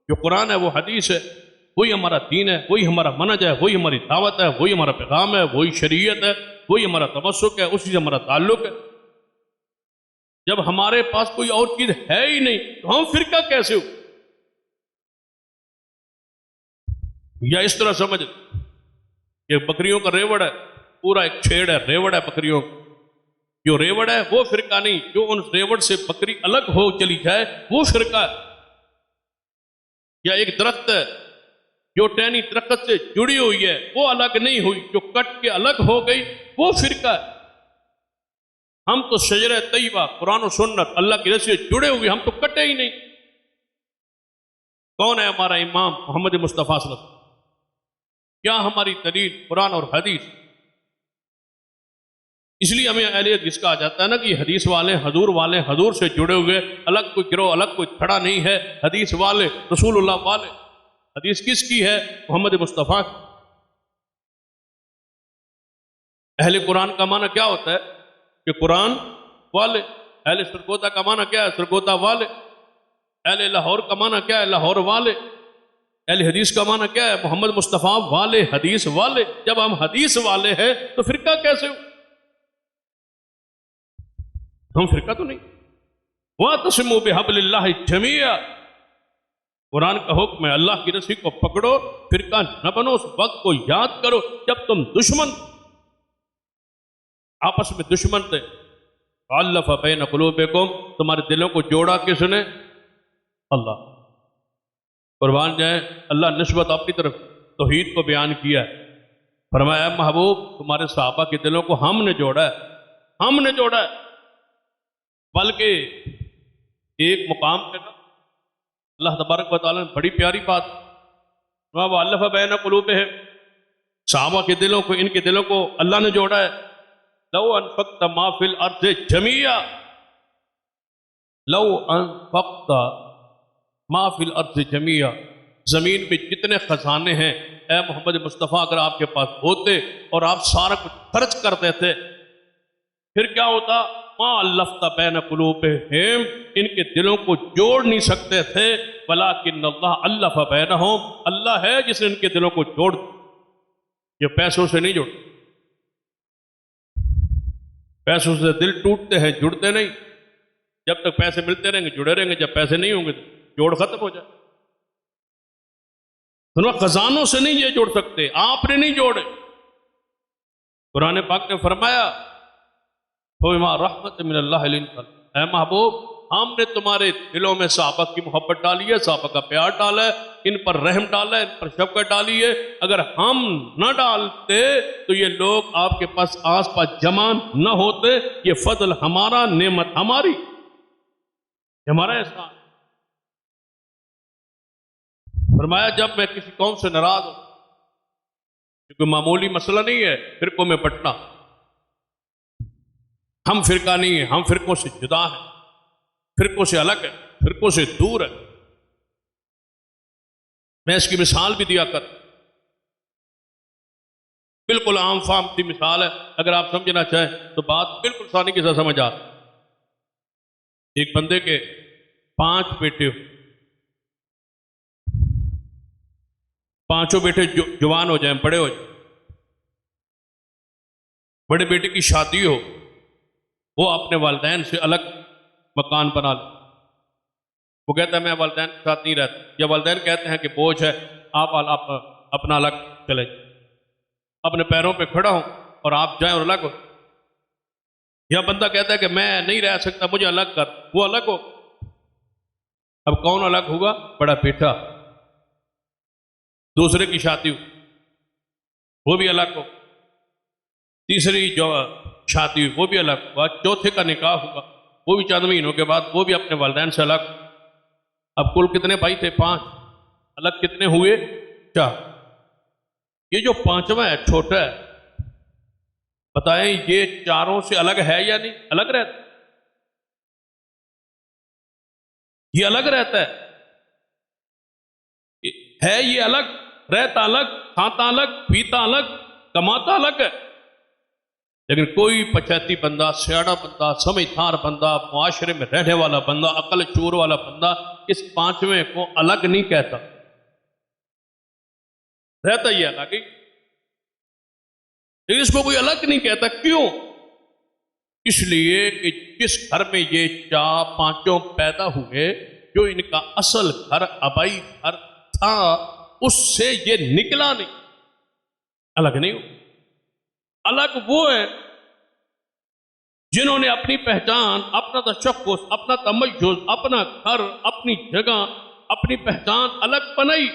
جو قرآن ہے وہ حدیث ہے، وہی ہمارا دین ہے، وہی ہمارا منہج ہے، وہی ہماری دعوت ہے، وہی ہمارا پیغام ہے، وہی شریعت ہے، وہی ہمارا تمسک ہے، اسی سے ہمارا تعلق ہے. جب ہمارے پاس کوئی اور چیز ہے ہی نہیں تو ہم فرقہ کیسے ہو؟ یا اس طرح سمجھ کہ بکریوں کا ریوڑ ہے، پورا ایک چھیڑ ہے، ریوڑ ہے بکریوں کا. جو ریوڑ ہے وہ فرقہ نہیں، جو ان ریوڑ سے بکری الگ ہو چلی جائے وہ فرقہ ہے. یا ایک درخت ہے جو ٹہنی درخت سے جڑی ہوئی ہے وہ الگ نہیں ہوئی، جو کٹ کے الگ ہو گئی وہ فرقہ ہے. ہم تو شجرہ طیبہ قرآن و سنت اللہ کی رسی سے جڑے ہوئے، ہم تو کٹے ہی نہیں. کون ہے ہمارا امام؟ محمد مصطفیٰ صلی اللہ علیہ وسلم. کیا ہماری دلیل؟ قرآن اور حدیث. اس لیے ہمیں اہل حدیث کہا جاتا ہے نا کہ حدیث والے حضور سے جڑے ہوئے، الگ کوئی گروہ الگ کوئی کھڑا نہیں ہے. حدیث والے، رسول اللہ والے. حدیث کس کی ہے؟ محمد مصطفیٰ کی. اہل قرآن کا معنی کیا ہوتا ہے؟ کہ قرآن والے. اہل سرگودا کا معنی کیا ہے؟ سرگودا والے. اہل لاہور کا معنی کیا ہے؟ لاہور والے. اہل حدیث کا معنی کیا ہے؟ محمد مصطفیٰ والے، حدیث والے. جب ہم حدیث والے ہیں تو فرقہ کیسے ہو؟ ہم فرقہ تو نہیں. وَاعْتَصِمُوا بِحَبْلِ اللَّهِ جَمِيعًا. قرآن کا حکم ہے اللہ کی رسی کو پکڑو، فرقہ نہ بنو. اس وقت کو یاد کرو جب تم دشمن آپس میں دشمن تھے. فَأَلَّفَ بَيْنَ قُلُوبِكُمْ، تمہارے دلوں کو جوڑا کس نے؟ اللہ. قربان جائیں، اللہ نسبت اپنی طرف توحید کو بیان کیا ہے. فرمایا اے محبوب تمہارے صحابہ کے دلوں کو ہم نے جوڑا ہے، ہم نے جوڑا ہے. بلکہ ایک مقام پہ نا اللہ تبارک و تعالیٰ نے بڑی پیاری بات وَأَلَّفَ بَيْنَ قُلُوبِهِمْ، صحابہ کے دلوں کو، ان کے دلوں کو اللہ نے جوڑا ہے. لَوْ أَنفَقْتَ مَا فِي الْأَرْضِ جَمِيعًا، لَوْ أَنفَقْتَ مَا فِي الْأَرْضِ جَمِيعًا، زمین میں جتنے خزانے ہیں اے محمد مصطفیٰ اگر آپ کے پاس ہوتے اور آپ سارا کچھ خرچ کر دیتے پھر کیا ہوتا؟ مَا أَلَّفْتَ بَيْنَ قُلُوبِهِمْ، ان کے دلوں کو جوڑ نہیں سکتے تھے. وَلَٰكِنَّ اللَّهَ أَلَّفَ بَيْنَهُمْ، اللہ ہے جس نے ان کے دلوں کو جوڑ. یہ پیسوں سے نہیں جوڑ. پیسوں سے دل ٹوٹتے ہیں، جڑتے نہیں۔ جب تک پیسے ملتے رہیں گے جڑے رہیں گے، جب پیسے نہیں ہوں گے تو جوڑ ختم ہو جائے۔ خزانوں سے نہیں یہ جوڑ سکتے، آپ نے نہیں جوڑے۔ قرآن پاک نے فرمایا فَبِمَا رَحْمَةٍ مِّنَ اللَّهِ لِنْتَ، اے محبوب ہم نے تمہارے دلوں میں صحابہ کی محبت ڈالی ہے، صحابہ کا پیار ڈالا ہے، ان پر رحم ڈالا ہے، ان پر شفقت ڈالی ہے۔ اگر ہم نہ ڈالتے تو یہ لوگ آپ کے پاس آس پاس جمع نہ ہوتے۔ یہ فضل ہمارا، نعمت ہماری، یہ ہمارا احسان۔ فرمایا جب میں کسی قوم سے ناراض ہوں، کیونکہ معمولی مسئلہ نہیں ہے فرقوں میں بٹنا، ہم فرقہ نہیں ہیں، ہم فرقوں سے جدا ہیں، فرقوں سے الگ ہے، فرقوں سے دور ہے۔ میں اس کی مثال بھی دیا کر، بالکل عام فام سی مثال ہے، اگر آپ سمجھنا چاہیں تو بات بالکل آسانی کے ساتھ سمجھ آتی۔ ایک بندے کے 5 بیٹے ہو، پانچوں بیٹے جوان ہو جائیں، بڑے ہو جائیں، بڑے بیٹے کی شادی ہو، وہ اپنے والدین سے الگ مکان بنا لے۔ وہ کہتا ہے میں والدین کے ساتھ نہیں رہتا، یا والدین کہتے ہیں کہ بوجھ ہے، آپ اپنا الگ چلے جائیں، اپنے پیروں پہ کھڑا ہوں اور آپ جائیں اور الگ ہو۔ یا بندہ کہتا ہے کہ میں نہیں رہ سکتا، مجھے الگ کر، وہ الگ ہو۔ اب کون الگ ہوگا؟ بڑا بیٹا۔ دوسرے کی شادی ہو، وہ بھی الگ ہو۔ تیسری جو شادی ہوئی وہ بھی الگ ہوا۔ چوتھے کا نکاح ہوگا، وہ بھی چند مہینوں کے بعد وہ بھی اپنے والدین سے الگ۔ اب کل کتنے بھائی تھے؟ 5۔ الگ کتنے ہوئے؟ 4۔ یہ جو 5واں ہے چھوٹا ہے، بتائیں یہ چاروں سے الگ ہے یا نہیں؟ الگ رہتا یہ الگ رہتا ہے یہ الگ رہتا، الگ کھاتا، الگ پیتا، الگ کماتا، الگ ہے۔ لیکن کوئی پچھتی بندہ، سیاڑا بندہ، سمجھدار بندہ، معاشرے میں رہنے والا بندہ، عقل شعور والا بندہ اس 5ویں کو الگ نہیں کہتا، رہتا یہ الگ ہی، لیکن اس کو کوئی الگ نہیں کہتا۔ کیوں؟ اس لیے کہ جس گھر میں یہ 5 پیدا ہوئے، جو ان کا اصل گھر آبائی گھر تھا، اس سے یہ نکلا نہیں، الگ نہیں ہو۔ الگ وہ ہے جنہوں نے اپنی پہچان، اپنا تشخص، اپنا تمیز، اپنا گھر، اپنی جگہ، اپنی پہچان الگ بنائی۔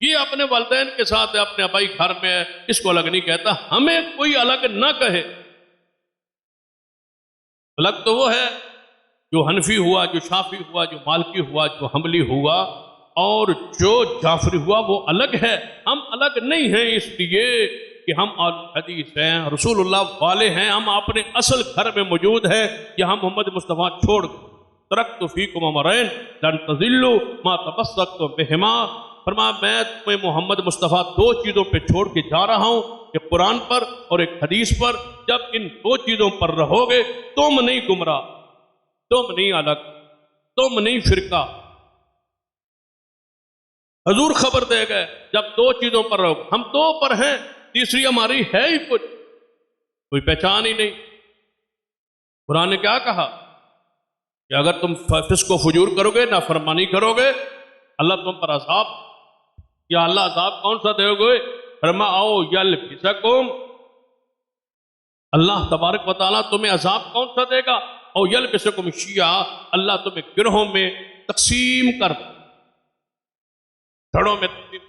یہ اپنے والدین کے ساتھ ہے، اپنے آبائی گھر میں ہے، اس کو الگ نہیں کہتا۔ ہمیں کوئی الگ نہ کہے۔ الگ تو وہ ہے جو حنفی ہوا، جو شافعی ہوا، جو مالکی ہوا، جو حنبلی ہوا، اور جو جعفری ہوا، وہ الگ ہے۔ ہم الگ نہیں ہیں اس لیے کہ ہم حدیث ہیں، رسول اللہ والے ہیں، ہم اپنے اصل گھر میں موجود ہیں، کہ ہم محمد مصطفیٰ چھوڑ ترکت فیکم امرین لن تضلوا ما تمسکتم بہما۔ فرمایا میں تمہیں محمد مصطفیٰ 2 چیزوں پہ چھوڑ کے جا رہا ہوں، ایک قرآن پر اور ایک حدیث پر۔ جب ان 2 چیزوں پر رہو گے تم نہیں گمراہ، تم نہیں الگ، تم نہیں فرقہ۔ حضور خبر دے گئے جب 2 چیزوں پر رہو گے، ہم 2 پر ہیں، تیسری ہماری ہے ہی کچھ، کوئی پہچان ہی نہیں۔ قرآن نے کیا کہا کہ اگر تم فسق و فجور کرو گے، نافرمانی کرو گے، اللہ تم پر عذاب، یا اللہ عذاب کون سا دے گے؟ فرمایا او یلبسکم، اللہ تبارک و تعالیٰ تمہیں عذاب کون سا دے گا؟ او یلبسکم شیعا، اللہ تمہیں گروہوں میں تقسیم کر، دھڑوں میں تقسیم،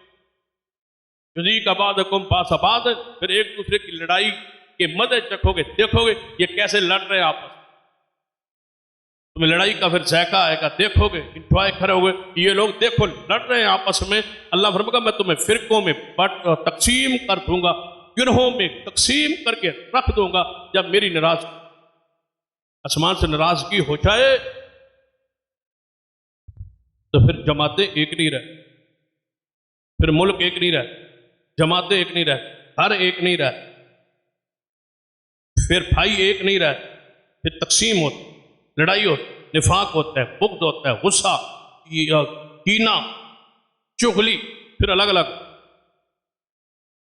یذیق بعضکم بعض بعض، پھر ایک دوسرے کی لڑائی کے مزے چکھو گے، دیکھو گے یہ کیسے لڑ رہے ہیں آپس میں، تمہیں لڑائی کا پھر ذائقہ آئے گا، دیکھو گے انٹوائے کھڑے ہوئے یہ لوگ دیکھو لڑ رہے ہیں آپس میں۔ اللہ فرمائے گا میں تمہیں فرقوں میں تقسیم کر دوں گا، گروہوں میں تقسیم کر کے رکھ دوں گا۔ جب میری ناراضگی، آسمان سے ناراضگی ہو جائے تو پھر جماعتیں ایک نہیں رہے، پھر ملک ایک نہیں رہے، جماعتیں ایک نہیں رہے، گھر ایک نہیں رہے، پھر بھائی ایک نہیں رہے، پھر تقسیم ہوتی، لڑائی ہوتی، نفاق ہوتا ہے، بغض ہوتا ہے، غصہ، کینہ، چغلی، پھر الگ الگ۔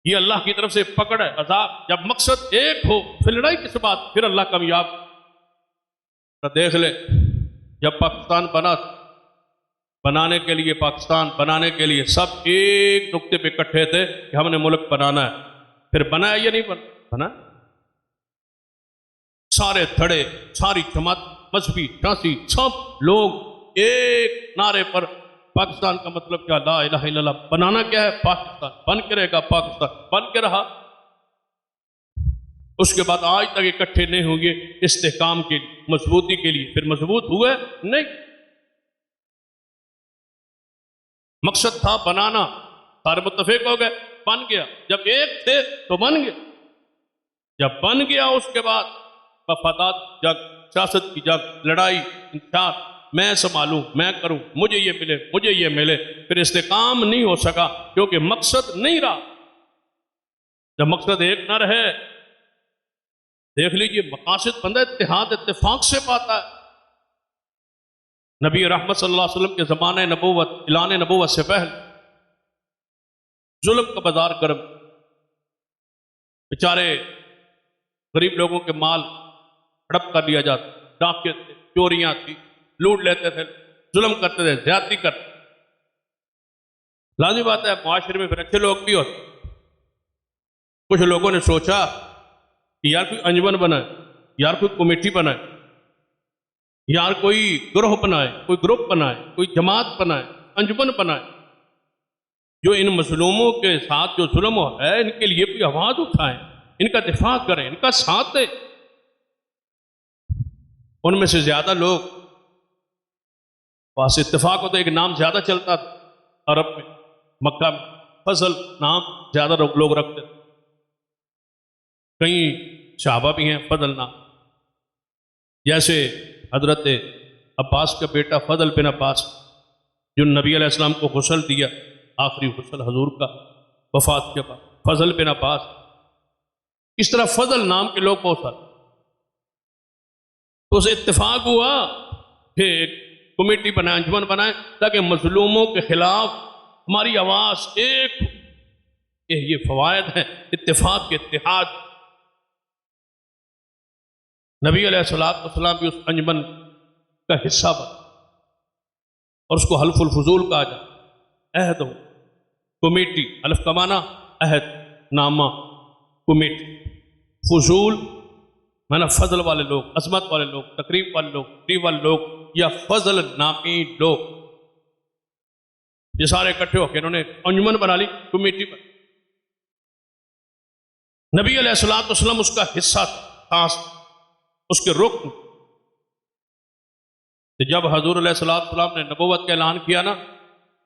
یہ اللہ کی طرف سے پکڑ ہے، عذاب۔ جب مقصد ایک ہو پھر لڑائی کس بات، پھر اللہ کامیاب۔ دیکھ لے جب پاکستان بنانے کے لیے، پاکستان بنانے کے لیے سب ایک نقطے پہ اکٹھے تھے کہ ہم نے ملک بنانا ہے، پھر بنا ہے یا نہیں بنا؟ سارے دھڑے، ساری جماعت، مذہبی، سیاسی، سب لوگ ایک نعرے پر پاکستان کا مطلب کیا؟ لا الہ الا اللہ۔ بنانا کیا ہے؟ پاکستان بن کے رہے گا، پاکستان بن کے رہا۔ اس کے بعد آج تک اکٹھے نہیں ہوں گے استحکام کے لیے، مضبوطی کے لیے۔ پھر مضبوط ہوئے نہیں، مقصد تھا بنانا، سارے متفق ہو گئے، بن گیا۔ جب ایک تھے تو بن گیا، جب بن گیا اس کے بعد مفادات جنگ، سیاست کی جنگ، لڑائی، انتشار، میں سنبھالوں، میں کروں، مجھے یہ ملے، مجھے یہ ملے، پھر استحکام نہیں ہو سکا کیونکہ مقصد نہیں رہا۔ جب مقصد ایک نہ رہے، دیکھ لیجئے مقاصد بندہ اتحاد اتفاق سے پاتا ہے۔ نبی رحمت صلی اللہ علیہ وسلم کے زمانے نبوت، اعلان نبوت سے پہلے ظلم کا بازار گرم، بیچارے غریب لوگوں کے مال ہڑپ کر لیا جاتا، ڈاکے تھے، چوریاں تھی، لوٹ لیتے تھے، ظلم کرتے تھے، زیادتی کرتے۔ لازمی بات ہے معاشرے میں پھر اچھے لوگ بھی ہوتے۔ کچھ لوگوں نے سوچا کہ یار کوئی انجمن بنائے، یار کوئی کمیٹی بنائے، یار کوئی گروہ بنائے، کوئی گروپ بنائے، کوئی جماعت بنائے، انجمن بنائے، جو ان مظلوموں کے ساتھ جو ظلم ہے ان کے لیے بھی آواز اٹھائیں، ان کا دفاع کریں، ان کا ساتھ دیں۔ ان میں سے زیادہ لوگ پاس اتفاق ہوتا ہے، ایک نام زیادہ چلتا تھا عرب میں، مکہ میں، فضل نام زیادہ لوگ رکھتے تھے۔ کئی صحابہ بھی ہیں فضل نام، جیسے حضرت عباس کا بیٹا فضل بن عباس جو نبی علیہ السلام کو غسل دیا، آخری غسل حضور کا وفات کے بعد، فضل بن عباس۔ اس طرح فضل نام کے لوگ بہت سارے۔ تو اسے اتفاق ہوا کہ ایک کمیٹی بنائے، انجمن بنائے، تاکہ مظلوموں کے خلاف ہماری آواز ایک ہو۔ یہ فوائد ہیں اتفاق کے، اتحاد۔ نبی علیہ السلام بھی اس انجمن کا حصہ بنا، اور اس کو حلف الفضول کہا جاتا، عہد ہو، کمیٹی، حلف کا معنی عہد، نامہ، کمیٹی، فضول معنی فضل والے لوگ، عظمت والے لوگ، تقریب والے لوگ، تقریب والے لوگ، یا فضل نامی لوگ۔ یہ سارے اکٹھے ہو کے انہوں نے انجمن بنا لی، کمیٹی بنا۔ نبی علیہ السلام اس کا حصہ خاص، اس کے رکن۔ جب حضور علیہ السلام نے نبوت کا اعلان کیا نا،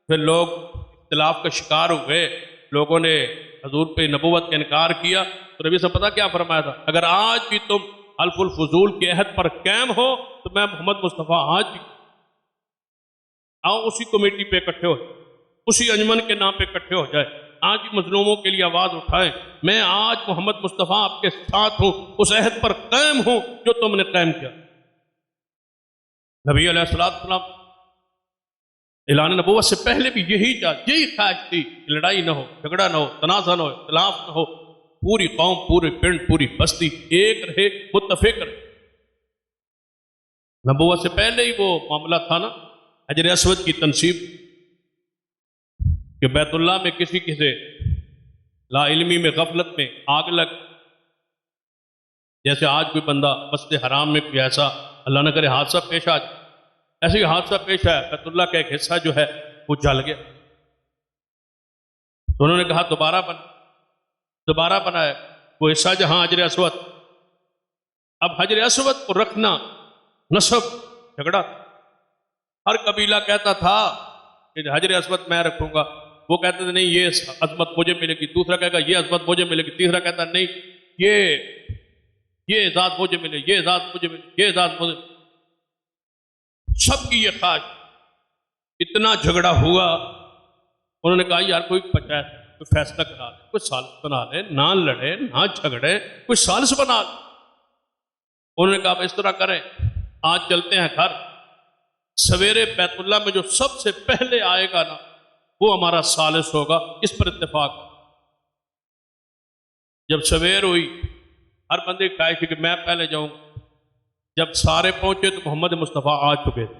پھر لوگ اختلاف کا شکار ہوئے، لوگوں نے حضور پہ نبوت کا انکار کیا، تو نبی سے پتہ کیا فرمایا تھا؟ اگر آج بھی تم حلف الفضول کے عہد پر قائم ہو تو میں محمد مصطفیٰ آج بھی، آؤ اسی کمیٹی پہ اکٹھے ہو، اسی انجمن کے نام پہ اکٹھے ہو جائے، آج بھی مظلوموں کے لیے آواز اٹھائیں، میں آج محمد مصطفیٰ آپ کے ساتھ ہوں، اس عہد پر قائم ہوں جو تم نے قائم کیا۔ نبی علیہ السلام اعلان نبوت سے پہلے بھی یہی خواہش تھی کہ لڑائی نہ ہو، جھگڑا نہ ہو، تنازع نہ ہو، اختلاف نہ ہو، پوری قوم، پورے پنڈ، پوری بستی ایک رہے، متفق رہے۔ نبوت سے پہلے ہی وہ معاملہ تھا نا، حجر اسود کی تنصیب، کہ بیت اللہ میں کسی سے لا علمی میں، غفلت میں آگ لگ، جیسے آج کوئی بندہ مسجد حرام میں کوئی ایسا اللہ نہ کرے حادثہ پیش آ جائے، ایسے ہی حادثہ پیش آیا، بیت اللہ کا ایک حصہ جو ہے وہ جل گیا، تو انہوں نے کہا دوبارہ بنایا وہ حصہ جہاں حجر اسود۔ اب حجر اسود کو رکھنا نسب جھگڑا، ہر قبیلہ کہتا تھا کہ حجر اسود میں رکھوں گا، وہ کہتے تھے نہیں یہ عظمت مجھے ملے گی، دوسرا کہے گا یہ عظمت مجھے ملے گی، تیسرا کہتا نہیں یہ اعزاز مجھے ملے، یہ اعزاز مجھے ملے، یہ اعزاز مجھے۔ سب کی یہ خواہش، اتنا جھگڑا ہوا، انہوں نے کہا یار کوئی فیصلہ کرا لے، کوئی سالس بنا لے، نہ لڑے نہ جھگڑے، کوئی سالس بنا لے۔ انہوں نے کہا اس طرح کریں، آج چلتے ہیں گھر، سویرے بیت اللہ میں جو سب سے پہلے آئے گا نا وہ ہمارا سالس ہوگا، اس پر اتفاق۔ جب سویر ہوئی ہر بندے کی خواہش تھی کہ میں پہلے جاؤں. جب سارے پہنچے تو محمد مصطفیٰ آ چکے تھے،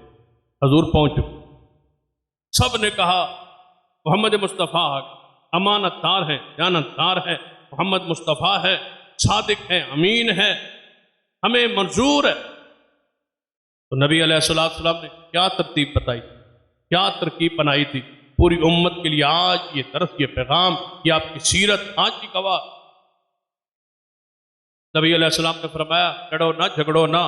حضور پہنچ چکے. سب نے کہا محمد مصطفیٰ امانت دار ہیں، دیانت دار ہیں، محمد مصطفیٰ ہے، صادق ہے، امین ہے، ہمیں منظور ہے. تو نبی علیہ السلام نے کیا ترتیب بتائی، کیا ترکیب بنائی تھی پوری امت کے لیے. آج یہ درس، یہ پیغام، یہ آپ کی سیرت آج کی گواہ. نبی علیہ السلام نے فرمایا لڑو نہ، جھگڑو نہ.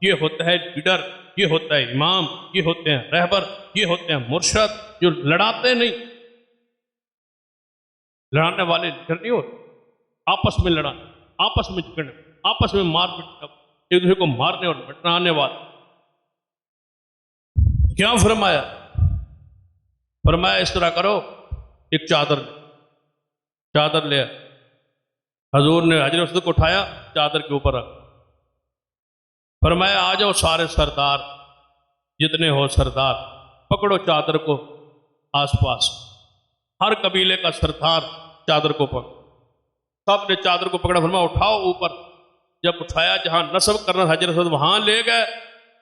یہ ہوتا ہے لیڈر، یہ ہوتا ہے امام، یہ ہوتے ہیں رہبر، یہ ہوتے ہیں مرشد جو لڑاتے نہیں. لڑانے والے لیڈر نہیں ہوتے. آپس میں لڑانے، آپس میں جھگڑنے، آپس میں مار پیٹ، ایک دوسرے کو مارنے اور بٹرانے والے. کیا فرمایا؟ فرمایا اس طرح کرو، ایک چادر لے. حضور نے حجر اسود کو اٹھایا، چادر کے اوپر رکھ. فرمایا آ جاؤ سارے سردار، جتنے ہو سردار، پکڑو چادر کو آس پاس. ہر قبیلے کا سردار چادر کو پکڑ. سب نے چادر کو پکڑا. فرمایا اٹھاؤ اوپر. جب اٹھایا جہاں نصب کرنا حجر اسود وہاں لے گئے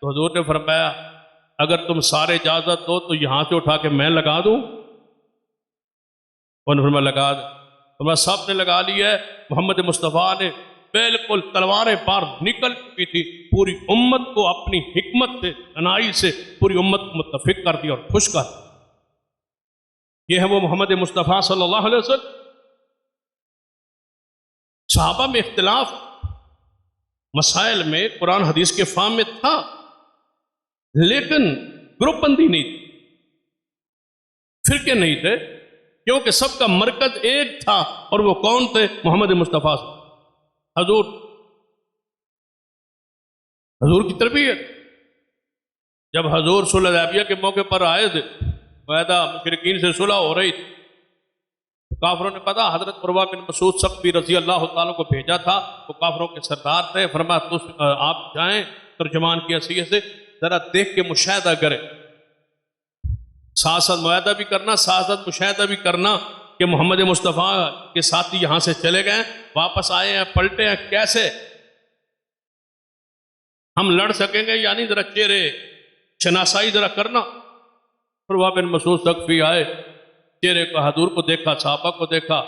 تو حضور نے فرمایا اگر تم سارے اجازت دو تو یہاں سے اٹھا کے میں لگا دوں. انہوں نے فرمایا لگا دیں. فرمایا سب نے لگا لیا ہے. محمد مصطفیٰ نے بالکل تلواریں پار نکل چکی تھی. پوری امت کو اپنی حکمت سے، دانائی سے پوری امت کو متفق کر دیا اور خوش کر دیا. یہ ہے وہ محمد مصطفیٰ صلی اللہ علیہ وسلم. صحابہ میں اختلاف مسائل میں قرآن حدیث کے فہم میں تھا، لیکن گروپ بندی نہیں تھی، فرقے نہیں تھے، کیونکہ سب کا مرکز ایک تھا. اور وہ کون تھے؟ محمد مصطفیٰ حضور کی تربیت. جب حضور صلح حدیبیہ کے موقع پر آئے تھے، معاہدہ مشرکین سے صلح ہو رہی تھی، کافروں نے پتا حضرت عروہ بن مسعود ثقفی رضی اللہ تعالیٰ کو بھیجا تھا. وہ کافروں کے سردار تھے. فرمایا آپ جائیں ترجمان کی حیثیت سے ذرا دیکھ کے مشاہدہ کریں، ساتھ ساتھ معاہدہ بھی کرنا، ساتھ ساتھ مشاہدہ بھی کرنا کہ محمد مصطفیٰ کے ساتھی یہاں سے چلے گئے، واپس آئے ہیں، پلٹے ہیں، کیسے ہم لڑ سکیں گے. یعنی ذرا چہرے شناسائی ذرا کرنا. عروہ بن مسعود ثقفی آئے، چہرے کو حضور کو دیکھا، صحابہ کو دیکھا،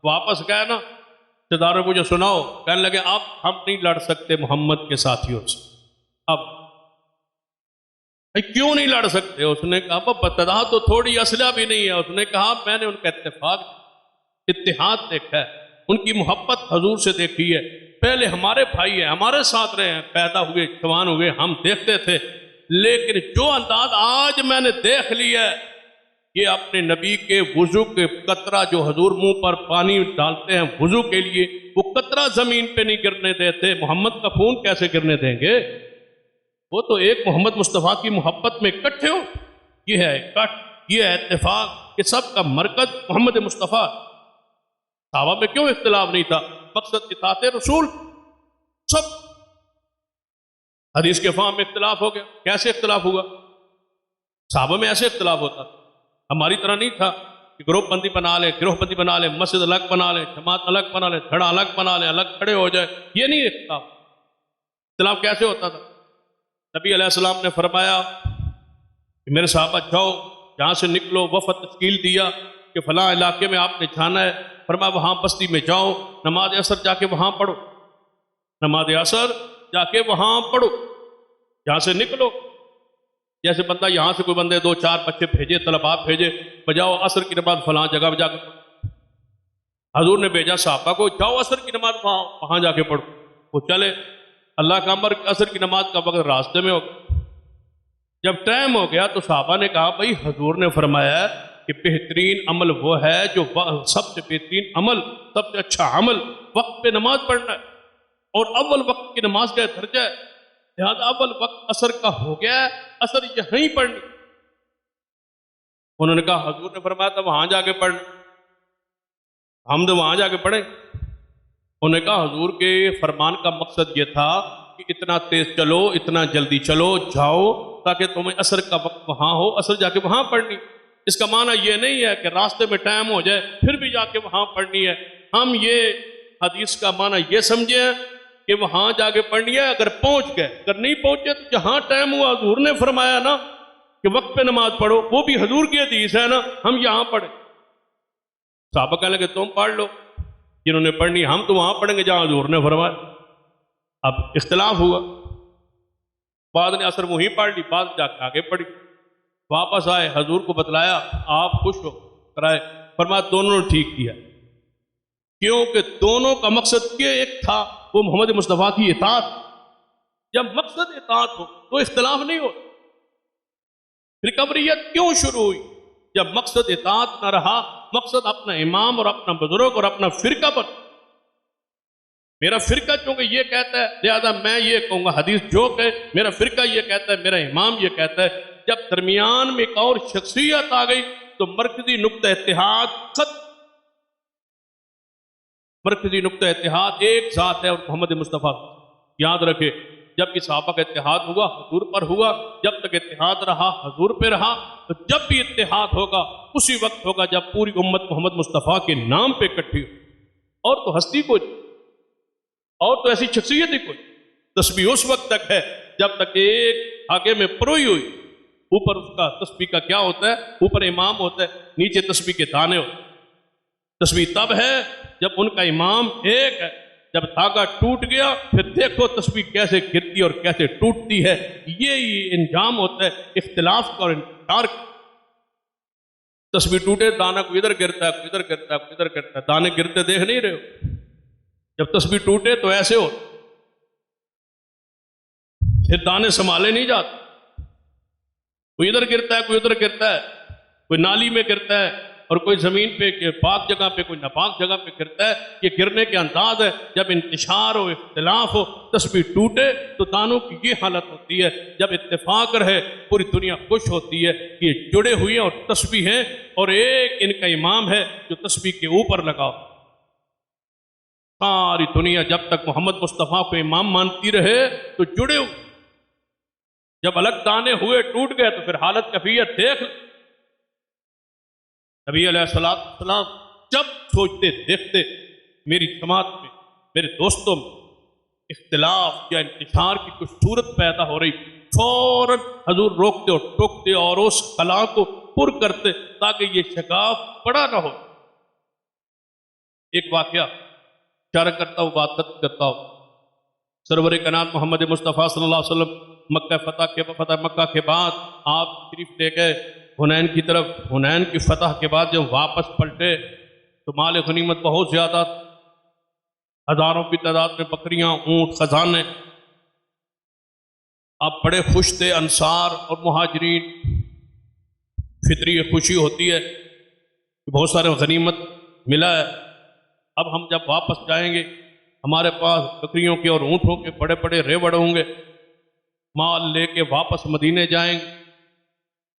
واپس گئے نا. رشتےداروں کو جو سناؤ، کہنے لگے اب ہم نہیں لڑ سکتے محمد کے ساتھیوں سے. اب کیوں نہیں لڑ سکتے؟ اس نے کہا ابتدا تو تھوڑی اسلحہ بھی نہیں ہے. اس نے کہا میں نے ان کا اتحاد دیکھا ہے، ان کی محبت حضور سے دیکھی ہے. پہلے ہمارے بھائی ہیں، ہمارے ساتھ رہے ہیں، پیدا ہوئے، جوان ہوئے، ہم دیکھتے تھے، لیکن جو انداز آج میں نے دیکھ لیا ہے، یہ اپنے نبی کے وضو کے قطرہ جو حضور منہ پر پانی ڈالتے ہیں وضو کے لیے، وہ قطرہ زمین پہ نہیں گرنے دیتے. محمد کا خون کیسے گرنے دیں گے؟ وہ تو ایک محمد مصطفیٰ کی محبت میں اکٹھے ہو. یہ ہے اکٹھ، یہ ہے اتفاق کہ سب کا مرکز محمد مصطفیٰ. صحابہ میں کیوں اختلاف نہیں تھا؟ مقصد اطاعت رسول. سب حدیث کے فہم میں اختلاف ہو گیا. کیسے اختلاف ہوا؟ صحابہ میں ایسے اختلاف ہوتا، ہماری طرح نہیں تھا کہ گروپ بندی بنا لیں، گروہ بندی بنا لیں، مسجد الگ بنا لیں، جماعت الگ بنا لیں، دھڑا الگ بنا لیں، الگ کھڑے ہو جائے. یہ نہیں اختلاف. اختلاف کیسے ہوتا تھا؟ نبی علیہ السلام نے فرمایا کہ میرے صحابہ جاؤ، جہاں سے نکلو. وفد تشکیل دیا کہ فلاں علاقے میں آپ نے جانا ہے. فرمایا وہاں بستی میں جاؤ، نماز عصر جا کے وہاں پڑھو، نماز عصر جا کے وہاں پڑھو. جہاں سے نکلو، جیسے بندہ یہاں سے کوئی بندے 2-4 بچے بھیجے، طلباء بھیجے، بجاؤ عصر کی نماز فلاں جگہ جا کے پڑھو. حضور نے بھیجا صحابہ کو، جاؤ عصر کی نماز وہاں جا کے پڑھو. وہ چلے. اللہ کا امر عصر کی نماز کا وقت راستے میں ہو گیا. جب ٹائم ہو گیا تو صحابہ نے کہا بھائی حضور نے فرمایا کہ بہترین عمل وہ ہے جو سب سے بہترین عمل، سب سے اچھا عمل وقت پہ نماز پڑھنا ہے، اور اول وقت کی نماز کا درجہ ہے. لہٰذا اول وقت عصر کا ہو گیا ہے، عصر یہیں پڑھنی. انہوں نے کہا حضور نے فرمایا تھا وہاں جا کے پڑھنا، ہم تو وہاں جا کے پڑھیں. انہوں نے کہا حضور کے فرمان کا مقصد یہ تھا کہ اتنا تیز چلو، اتنا جلدی چلو، جاؤ تاکہ تمہیں عصر کا وقت وہاں ہو، عصر جا کے وہاں پڑھنی. اس کا معنی یہ نہیں ہے کہ راستے میں ٹائم ہو جائے پھر بھی جا کے وہاں پڑھنی ہے. ہم یہ حدیث کا معنی یہ سمجھے کہ وہاں جا کے پڑھنی ہے، اگر پہنچ گئے، اگر نہیں پہنچے تو جہاں ٹائم ہوا حضور نے فرمایا نا کہ وقت پہ نماز پڑھو، وہ بھی حضور کی حدیث ہے نا، ہم یہاں پڑھیں۔ صحابہ کہنے لگے تم پڑھ لو، جنہوں نے پڑھنی ہم تو وہاں پڑھیں گے جہاں حضور نے فرمایا۔ اب اختلاف ہوا، بعد نے اثر وہیں پڑھ لی، بعد جا کے آگے پڑھی، واپس آئے حضور کو بتلایا، آپ خوش ہو کرائے، فرمایا دونوں نے ٹھیک کیا، کیونکہ دونوں کا مقصد یہ ایک تھا، وہ محمد مصطفیٰ کی اطاعت۔ جب مقصد اطاعت ہو تو اختلاف نہیں ہو۔ پھر قبریت کیوں شروع ہوئی؟ جب مقصد اطاعت نہ رہا، مقصد اپنا امام اور اپنا بزرگ اور اپنا فرقہ بن، میرا فرقہ چونکہ یہ کہتا ہے لہذا میں یہ کہوں گا، حدیث جو کہ میرا فرقہ یہ کہتا ہے، میرا امام یہ کہتا ہے۔ جب درمیان میں ایک اور شخصیت آ گئی تو مرکزی نقطہ اتحاد ختم۔ مرکزی نقطہ اتحاد ایک ذات ہے اور محمد مصطفیٰ۔ یاد رکھے، جب کہ صحابہ کا اتحاد ہوا حضور پر ہوا، جب تک اتحاد رہا حضور پہ رہا، تو جب بھی اتحاد ہوگا اسی وقت ہوگا جب پوری امت محمد مصطفیٰ کے نام پہ اکٹھی ہو۔ اور تو ہستی کوئی، اور تو ایسی شخصیت ہی کوئی۔ تسبیح اس وقت تک ہے جب تک ایک آگے میں پروئی ہوئی، اوپر اس کا تسبیح کا کیا ہوتا ہے، اوپر امام ہوتا ہے، نیچے تسبیح کے دانے ہوتے ہیں۔ تسبیح تب ہے جب ان کا امام ایک ہے، جب دھاگا ٹوٹ گیا پھر دیکھو تسبیح کیسے گرتی اور کیسے ٹوٹتی ہے۔ یہی انجام ہوتا ہے اختلاف کا اور انکار کا۔ تسبیح ٹوٹے، دانا کو ادھر گرتا ہے، ادھر گرتا ہے، ادھر گرتا ہے، دانے گرتے دیکھ نہیں رہے ہو؟ جب تسبیح ٹوٹے تو ایسے ہو، پھر دانے سنبھالے نہیں جاتے، کوئی ادھر گرتا ہے، کوئی ادھر گرتا ہے، کوئی نالی میں گرتا ہے اور کوئی زمین پہ پاک جگہ پہ، کوئی ناپاک جگہ پہ گرتا ہے۔ یہ گرنے کے انداز ہے۔ جب انتشار ہو، اختلاف ہو، تسبیح ٹوٹے تو دانوں کی یہ حالت ہوتی ہے۔ جب اتفاق رہے پوری دنیا خوش ہوتی ہے کہ یہ جڑے ہوئے ہیں اور تسبیح ہیں، اور ایک ان کا امام ہے جو تسبیح کے اوپر لگا۔ ساری دنیا جب تک محمد مصطفیٰ کو امام مانتی رہے تو جڑے ہو۔ جب الگ دانے ہوئے، ٹوٹ گئے، تو پھر حالت کیفیت دیکھ۔ نبی علیہ السلام جب سوچتے دیکھتے میری جماعت میں، میرے دوستوں میں اختلاف یا انتشار کی کچھ صورت پیدا ہو رہی، فوراً حضور روکتے اور ٹوکتے اور اس خلا کو پر کرتے تاکہ یہ شگاف بڑا نہ ہو۔ ایک واقعہ اشارہ کرتا ہوں، بات کرتا ہوں۔ سرور کائنات محمد مصطفیٰ صلی اللہ علیہ وسلم فتح مکہ کے بعد آپ شریف لے گئے حنین کی طرف۔ حنین کی فتح کے بعد جب واپس پلٹے تو مال غنیمت بہت زیادہ، ہزاروں کی تعداد میں بکریاں، اونٹ، خزانے۔ آپ بڑے خوش تھے، انصار اور مہاجرین، فطری خوشی ہوتی ہے کہ بہت سارے غنیمت ملا ہے۔ اب ہم جب واپس جائیں گے ہمارے پاس بکریوں کے اور اونٹوں کے بڑے بڑے ریوڑ ہوں گے، مال لے کے واپس مدینے جائیں گے۔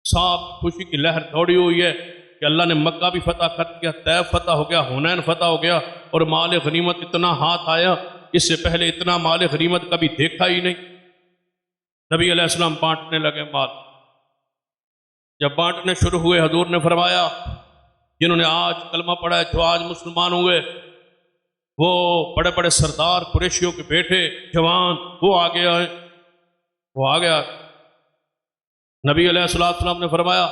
صاحب خوشی کی لہر دوڑی ہوئی ہے کہ اللہ نے مکہ بھی فتح کر دیا، طیف فتح ہو گیا، حنین فتح ہو گیا، اور مال غنیمت اتنا ہاتھ آیا، اس سے پہلے اتنا مال غنیمت کبھی دیکھا ہی نہیں۔ نبی علیہ السلام بانٹنے لگے مال۔ جب بانٹنے شروع ہوئے حضور نے فرمایا جنہوں نے آج کلمہ پڑھا ہے، جو آج مسلمان ہوئے، وہ بڑے بڑے سردار قریشیوں کے بیٹے جوان، وہ آگے آئے، وہ آ گیا۔ نبی علیہ السلام نے فرمایا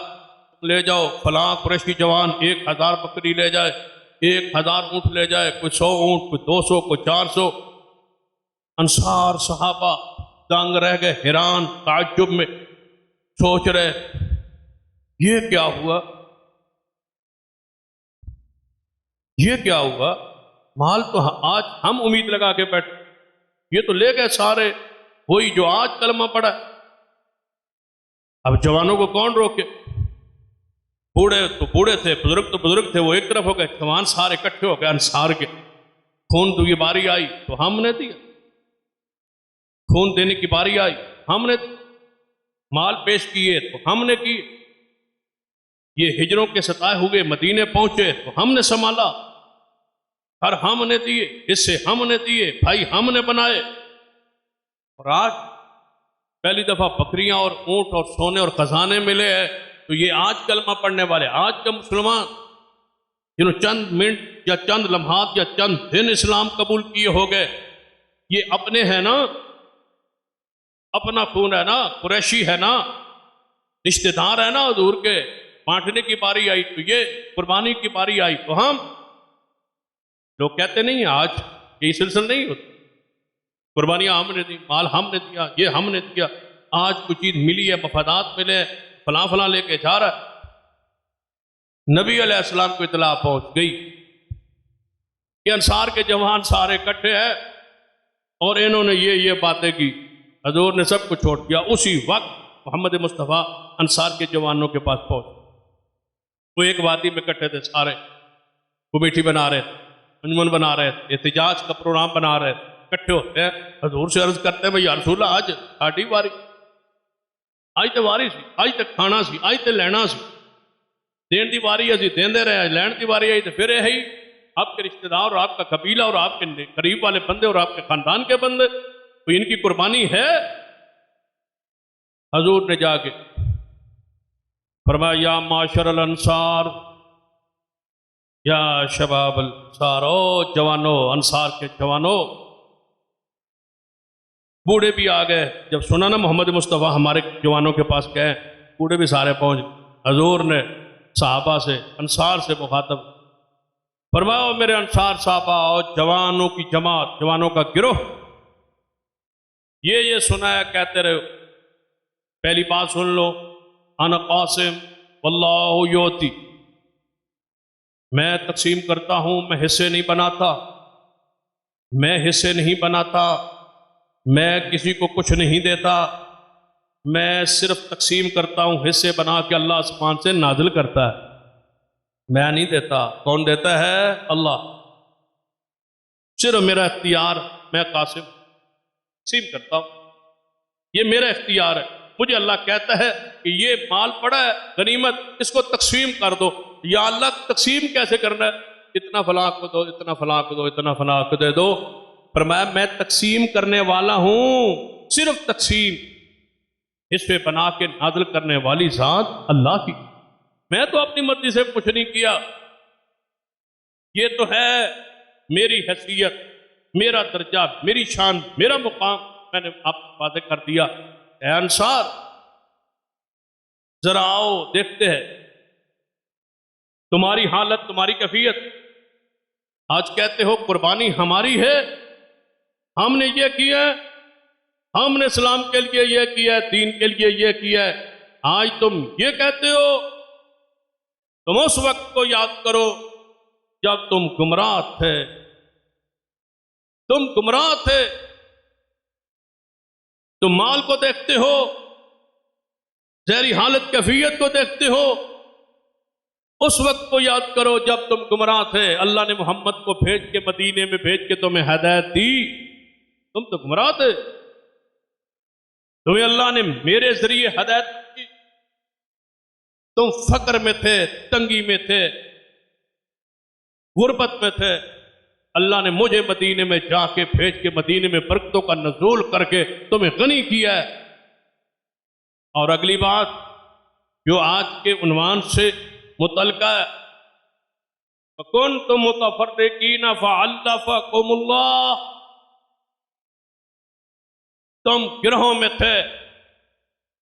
لے جاؤ فلاں قریشی جوان 1000 بکری لے جائے، 1000 اونٹ لے جائے، کوئی 100 اونٹ، کوئی 200، کوئی 400۔ انصار صحابہ دنگ رہ گئے، حیران، تعجب میں سوچ رہے یہ کیا ہوا، یہ کیا ہوا؟ مال تو آج ہم امید لگا کے بیٹھے، یہ تو لے گئے سارے وہی جو آج کلمہ پڑھا۔ اب جوانوں کو کون روکے؟ بوڑھے تو بوڑھے تھے، بزرگ تو بزرگ تھے، وہ ایک طرف ہو گئے، جوان سارے اکٹھے ہو گئے انصار کے۔ خون تو یہ باری آئی تو ہم نے دیا، خون دینے کی باری آئی ہم نے دی، مال پیش کیے تو ہم نے کیے، یہ ہجروں کے ستائے ہوئے مدینے پہنچے تو ہم نے سنبھالا، ہر ہم نے دیے، اس سے ہم نے دیے، بھائی ہم نے بنائے۔ اور آج پہلی دفعہ بکریاں اور اونٹ اور سونے اور خزانے ملے ہیں، تو یہ آج کلمہ پڑھنے والے، آج کا مسلمان جنہوں چند منٹ یا چند لمحات یا چند دن اسلام قبول کیے ہو گئے، یہ اپنے ہیں نا، اپنا خون ہے نا، قریشی ہے نا، رشتہ دار ہے نا حضور کے، بانٹنے کی باری آئی تو یہ، قربانی کی باری آئی تو ہم۔ لوگ کہتے نہیں ہیں آج یہی سلسلہ نہیں ہوتا، قربانیاں ہم نے دی، مال ہم نے دیا، یہ ہم نے دیا، آج کچھ چیز ملی ہے، مفادات ملے، فلاں فلاں لے کے جا رہا ہے۔ نبی علیہ السلام کو اطلاع پہنچ گئی کہ انصار کے جوان سارے اکٹھے ہیں اور انہوں نے یہ باتیں کی۔ حضور نے سب کو چھوڑ دیا، اسی وقت محمد مصطفیٰ انصار کے جوانوں کے پاس پہنچ۔ وہ ایک وادی میں اکٹھے تھے سارے، کمیٹی بنا رہے تھے، انجمن بنا رہے تھے، احتجاج کا پروگرام بنا رہے تھے، اکٹھے ہوتے ہیں، حضور سے عرض کرتے ہیں بھئی یا رسول اللہ آج ساڑھی واری، آج تے واری سی، آج تے کھانا سی، آج تے لینا سی، دین دی واری ہے دین دے رہے ہیں، لین دی واری ہے تو پھر ہے ہی آپ کے رشتہ دار اور آپ کا قبیلہ اور آپ کے قریب والے بندے اور آپ کے خاندان کے بندے، تو ان کی قربانی ہے۔ حضور نے جا کے فرمایا یا معاشر الانصار، یا شباب الانصار، او جوانو، انصار کے جوانو۔ بوڑھے بھی آ گئے، جب سنا نا محمد مصطفیٰ ہمارے جوانوں کے پاس گئے، بوڑھے بھی سارے پہنچ گئے۔ حضور نے صحابہ سے، انصار سے مخاطب فرمایا میرے انصار صحابہ اور جوانوں کی جماعت، جوانوں کا گروہ، یہ سنایا کہتے رہو۔ پہلی بات سن لو، انا قاسم واللہ یعطی، میں تقسیم کرتا ہوں، میں حصے نہیں بناتا، میں حصے نہیں بناتا، میں کسی کو کچھ نہیں دیتا، میں صرف تقسیم کرتا ہوں، حصے بنا کے اللہ آسمان سے نازل کرتا ہے، میں نہیں دیتا۔ کون دیتا ہے؟ اللہ۔ صرف میرا اختیار، میں قاسم تقسیم کرتا ہوں، یہ میرا اختیار ہے۔ مجھے اللہ کہتا ہے کہ یہ مال پڑا ہے غنیمت، اس کو تقسیم کر دو۔ یا اللہ تقسیم کیسے کرنا ہے؟ اتنا فلاں کو دو، اتنا فلاں کو دو، اتنا فلاں کو دے دو۔ فرمایا میں تقسیم کرنے والا ہوں، صرف تقسیم، حصے بنا کے نازل کرنے والی ذات اللہ کی، میں تو اپنی مرضی سے کچھ نہیں کیا۔ یہ تو ہے میری حیثیت، میرا درجہ، میری شان، میرا مقام، میں نے آپ کو واضح کر دیا۔ اے انصار ذرا آؤ دیکھتے ہیں تمہاری حالت، تمہاری کیفیت۔ آج کہتے ہو قربانی ہماری ہے، ہم نے یہ کیا ہے، ہم نے اسلام کے لیے یہ کیا ہے، دین کے لیے یہ کیا ہے۔ آج تم یہ کہتے ہو، تم اس وقت کو یاد کرو جب تم گمراہ تھے، تم گمراہ تھے، تم مال کو دیکھتے ہو، ظاہری حالت کیفیت کو دیکھتے ہو۔ اس وقت کو یاد کرو جب تم گمراہ تھے، اللہ نے محمد کو بھیج کے، مدینے میں بھیج کے تمہیں ہدایت دی، تم تو گمراہ تھے، تمہیں اللہ نے میرے ذریعے ہدایت دی، تم فقر میں تھے، تنگی میں تھے، غربت میں تھے، اللہ نے مجھے مدینے میں جا کے بھیج کے، مدینے میں برکتوں کا نزول کر کے تمہیں غنی کیا ہے۔ اور اگلی بات جو آج کے عنوان سے متعلقہ ہے، فَكُنْتُمْ مُتَفَرِّقِينَ فَعَلَّفَكُمُ اللَّهُ، تم گروہوں میں تھے،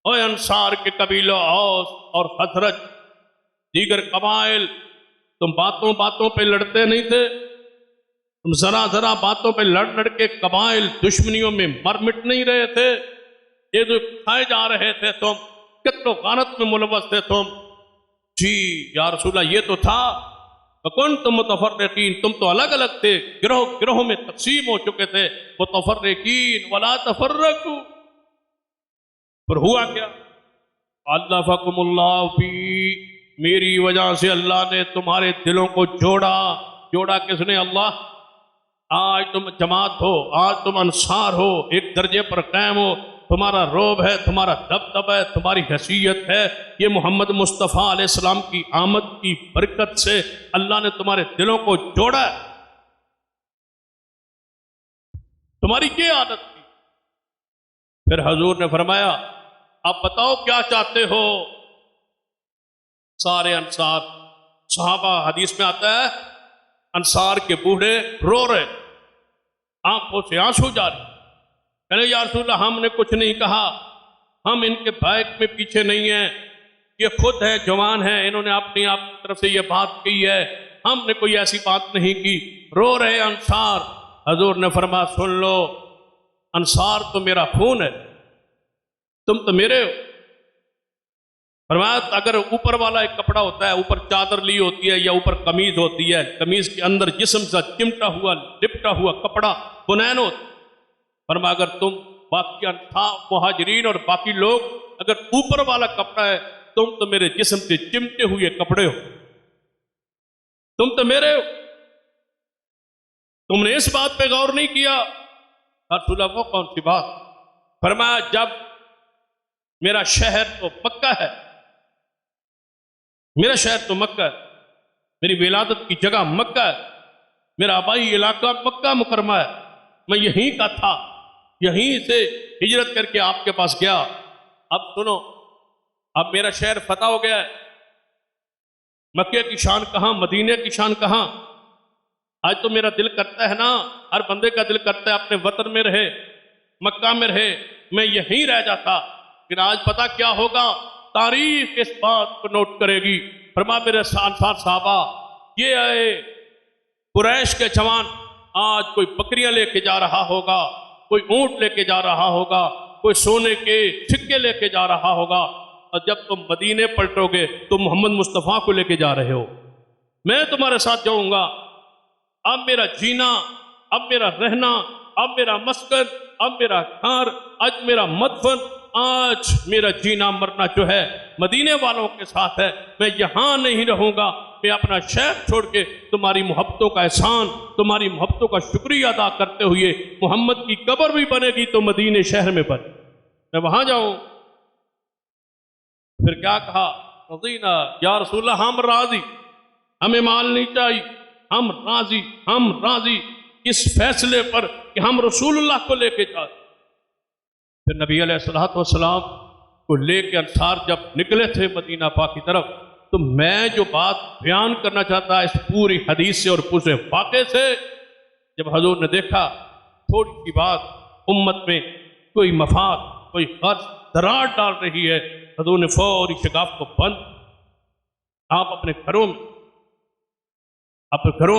اور انصار کے قبیلوں اوس اور خزرج، دیگر قبائل، تم باتوں باتوں پہ لڑتے نہیں تھے، تم ذرا ذرا باتوں پہ لڑ کے قبائل دشمنیوں میں مر مٹ نہیں رہے تھے، یہ جو کھائے جا رہے تھے، تم قتل و غارت میں ملوث تھے تم۔ جی یا رسول اللہ یہ تو تھا، فَكُنْتُمْ مُتَفَرِّقِينَ، تم تو الگ الگ تھے، گروہوں میں تقسیم ہو چکے تھے، مُتَفَرِّقِينَ وَلَا تَفَرَّقُوا، پر ہوا کیا؟ أَلَّفَكُمُ اللَّهُ فِي، میری وجہ سے اللہ نے تمہارے دلوں کو جوڑا کس نے؟ اللہ۔ آج تم جماعت ہو، آج تم انصار ہو، ایک درجے پر قائم ہو، تمہارا روب ہے، تمہارا دبدبہ ہے، تمہاری حیثیت ہے، یہ محمد مصطفیٰ علیہ السلام کی آمد کی برکت سے اللہ نے تمہارے دلوں کو جوڑا ہے۔ تمہاری یہ عادت تھی۔ پھر حضور نے فرمایا اب بتاؤ کیا چاہتے ہو؟ سارے انصار صحابہ، حدیث میں آتا ہے انصار کے بوڑھے رو رہے، آنکھوں سے آنسو جاری، کہنے یا رسول اللہ ہم نے کچھ نہیں کہا، ہم ان کے بائک میں پیچھے نہیں ہیں، یہ خود ہے جوان ہے، انہوں نے اپنی آپ کی طرف سے یہ بات کی ہے، ہم نے کوئی ایسی بات نہیں کی، رو رہے انصار۔ حضور نے فرمایا سن لو، انصار تو میرا خون ہے، تم تو میرے ہو۔ فرمایا اگر اوپر والا ایک کپڑا ہوتا ہے، اوپر چادر لی ہوتی ہے یا اوپر قمیض ہوتی ہے، قمیض کے اندر جسم سے چمٹا ہوا لپٹا ہوا کپڑا بنین ہوتا ہے، فرمایا اگر تم باقی مہاجرین اور باقی لوگ اگر اوپر والا کپڑا ہے، تم تو میرے جسم سے چمٹے ہوئے کپڑے ہو، تم تو میرے ہو، تم نے اس بات پہ غور نہیں کیا۔ رسول اللہ وہ کون سی بات؟ فرمایا جب میرا شہر تو مکہ ہے، میرا شہر تو مکہ ہے، میری ولادت کی جگہ مکہ ہے، میرا آبائی علاقہ مکہ مکرمہ ہے، میں یہیں کا تھا، یہیں سے ہجرت کر کے آپ کے پاس گیا۔ اب سنو، اب میرا شہر فتح ہو گیا ہے، مکہ کی شان کہاں، مدینے کی شان کہاں؟ آج تو میرا دل کرتا ہے نا، ہر بندے کا دل کرتا ہے اپنے وطن میں رہے، مکہ میں رہے، میں یہیں رہ جاتا، لیکن آج پتہ کیا ہوگا؟ تاریخ اس بات کو نوٹ کرے گی۔ فرمایا میرے انصار صحابہ، یہ آئے قریش کے جوان، آج کوئی بکریاں لے کے جا رہا ہوگا، کوئی اونٹ لے کے جا رہا ہوگا، کوئی سونے کے سکے لے کے جا رہا ہوگا، اور جب تم مدینے پلٹو گے تو محمد مصطفیٰ کو لے کے جا رہے ہو، میں تمہارے ساتھ جاؤں گا۔ اب میرا جینا، اب میرا رہنا، اب میرا مسکن، اب میرا گھر، آج میرا مدفن، آج میرا جینا مرنا جو ہے مدینے والوں کے ساتھ ہے، میں یہاں نہیں رہوں گا، میں اپنا شہر چھوڑ کے تمہاری محبتوں کا احسان، تمہاری محبتوں کا شکریہ ادا کرتے ہوئے محمد کی قبر بھی بنے گی تو مدینے شہر میں بنے، میں وہاں جاؤں۔ پھر کیا کہا؟ رضینا یا رسول اللہ ہم راضی، ہمیں مال نہیں چاہیے، ہم راضی، ہم راضی اس فیصلے پر کہ ہم رسول اللہ کو لے کے جائیں۔ پھر نبی علیہ السلام کو لے کے انصار جب نکلے تھے مدینہ پاک کی طرف، تو میں جو بات بیان کرنا چاہتا اس پوری حدیث سے اور پورے واقعے سے، جب حضور نے دیکھا تھوڑی سی بات امت میں کوئی مفاد، کوئی غرض درار ڈال رہی ہے، حضور نے فوری شگاف کو بند، آپ اپنے گھروں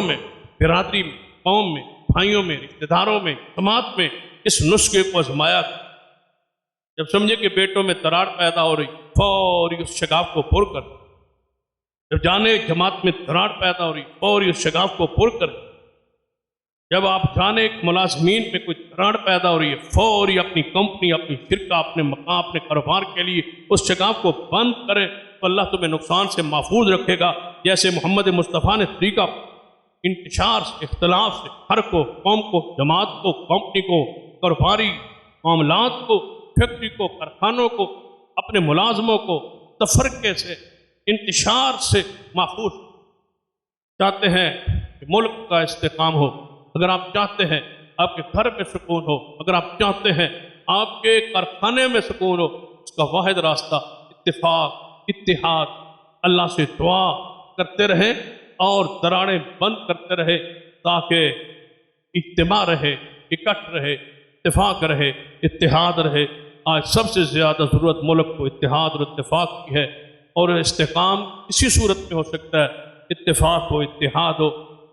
میں، برادری میں، قوم میں، بھائیوں میں، رشتہ داروں میں، جماعت میں اس نسخے کو آزمایا۔ جب سمجھے کہ بیٹوں میں دراڑ پیدا ہو رہی، فوری اس شگاف کو پر کر، جب جانے جماعت میں دراڑ پیدا ہو رہی، فوری اس شگاف کو پر کر، جب آپ جانے ایک ملازمین میں کوئی دراڑ پیدا ہو رہی ہے، فوری اپنی کمپنی، اپنی شرکہ، اپنے مقام، اپنے کاروبار کے لیے اس شگاف کو بند کریں تو اللہ تمہیں نقصان سے محفوظ رکھے گا۔ جیسے محمد مصطفیٰ نے طریقہ انتشار سے، اختلاف سے، ہر کو، قوم کو، جماعت کو، کمپنی کو، کاروباری معاملات کو، فیکٹری کو، کارخانوں کو، اپنے ملازموں کو تفرقے سے، انتشار سے محفوظ چاہتے ہیں کہ ملک کا استحکام ہو، اگر آپ چاہتے ہیں آپ کے گھر میں سکون ہو، اگر آپ چاہتے ہیں آپ کے کارخانے میں سکون ہو، اس کا واحد راستہ اتفاق، اتحاد، اللہ سے دعا کرتے رہیں اور دراڑیں بند کرتے رہے تاکہ اجتماع رہے، اکٹھ رہے، اتفاق رہے، اتحاد رہے۔ آج سب سے زیادہ ضرورت ملک کو اتحاد اور اتفاق کی ہے، اور استحکام اسی صورت میں ہو سکتا ہے، اتفاق ہو، اتحاد ہو،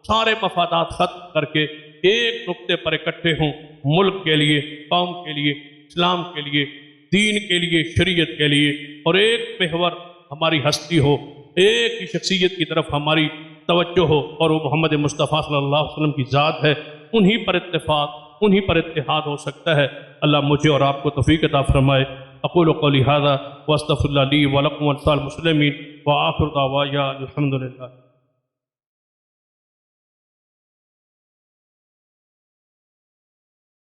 سارے مفادات ختم کر کے ایک نقطے پر اکٹھے ہوں، ملک کے لیے، قوم کے لیے، اسلام کے لیے، دین کے لیے، شریعت کے لیے، اور ایک محور ہماری ہستی ہو، ایک ہی شخصیت کی طرف ہماری توجہ ہو، اور وہ محمد مصطفیٰ صلی اللہ علیہ وسلم کی ذات ہے۔ انہی پر اتفاق، انہی پر اتحاد ہو سکتا ہے۔ اللہ مجھے اور آپ کو توفیق عطا فرمائے۔ اقول قولی ھذا واستغفر اللہ لی ولکم ولسائر المسلمین وآخر دعوانا الحمد للہ۔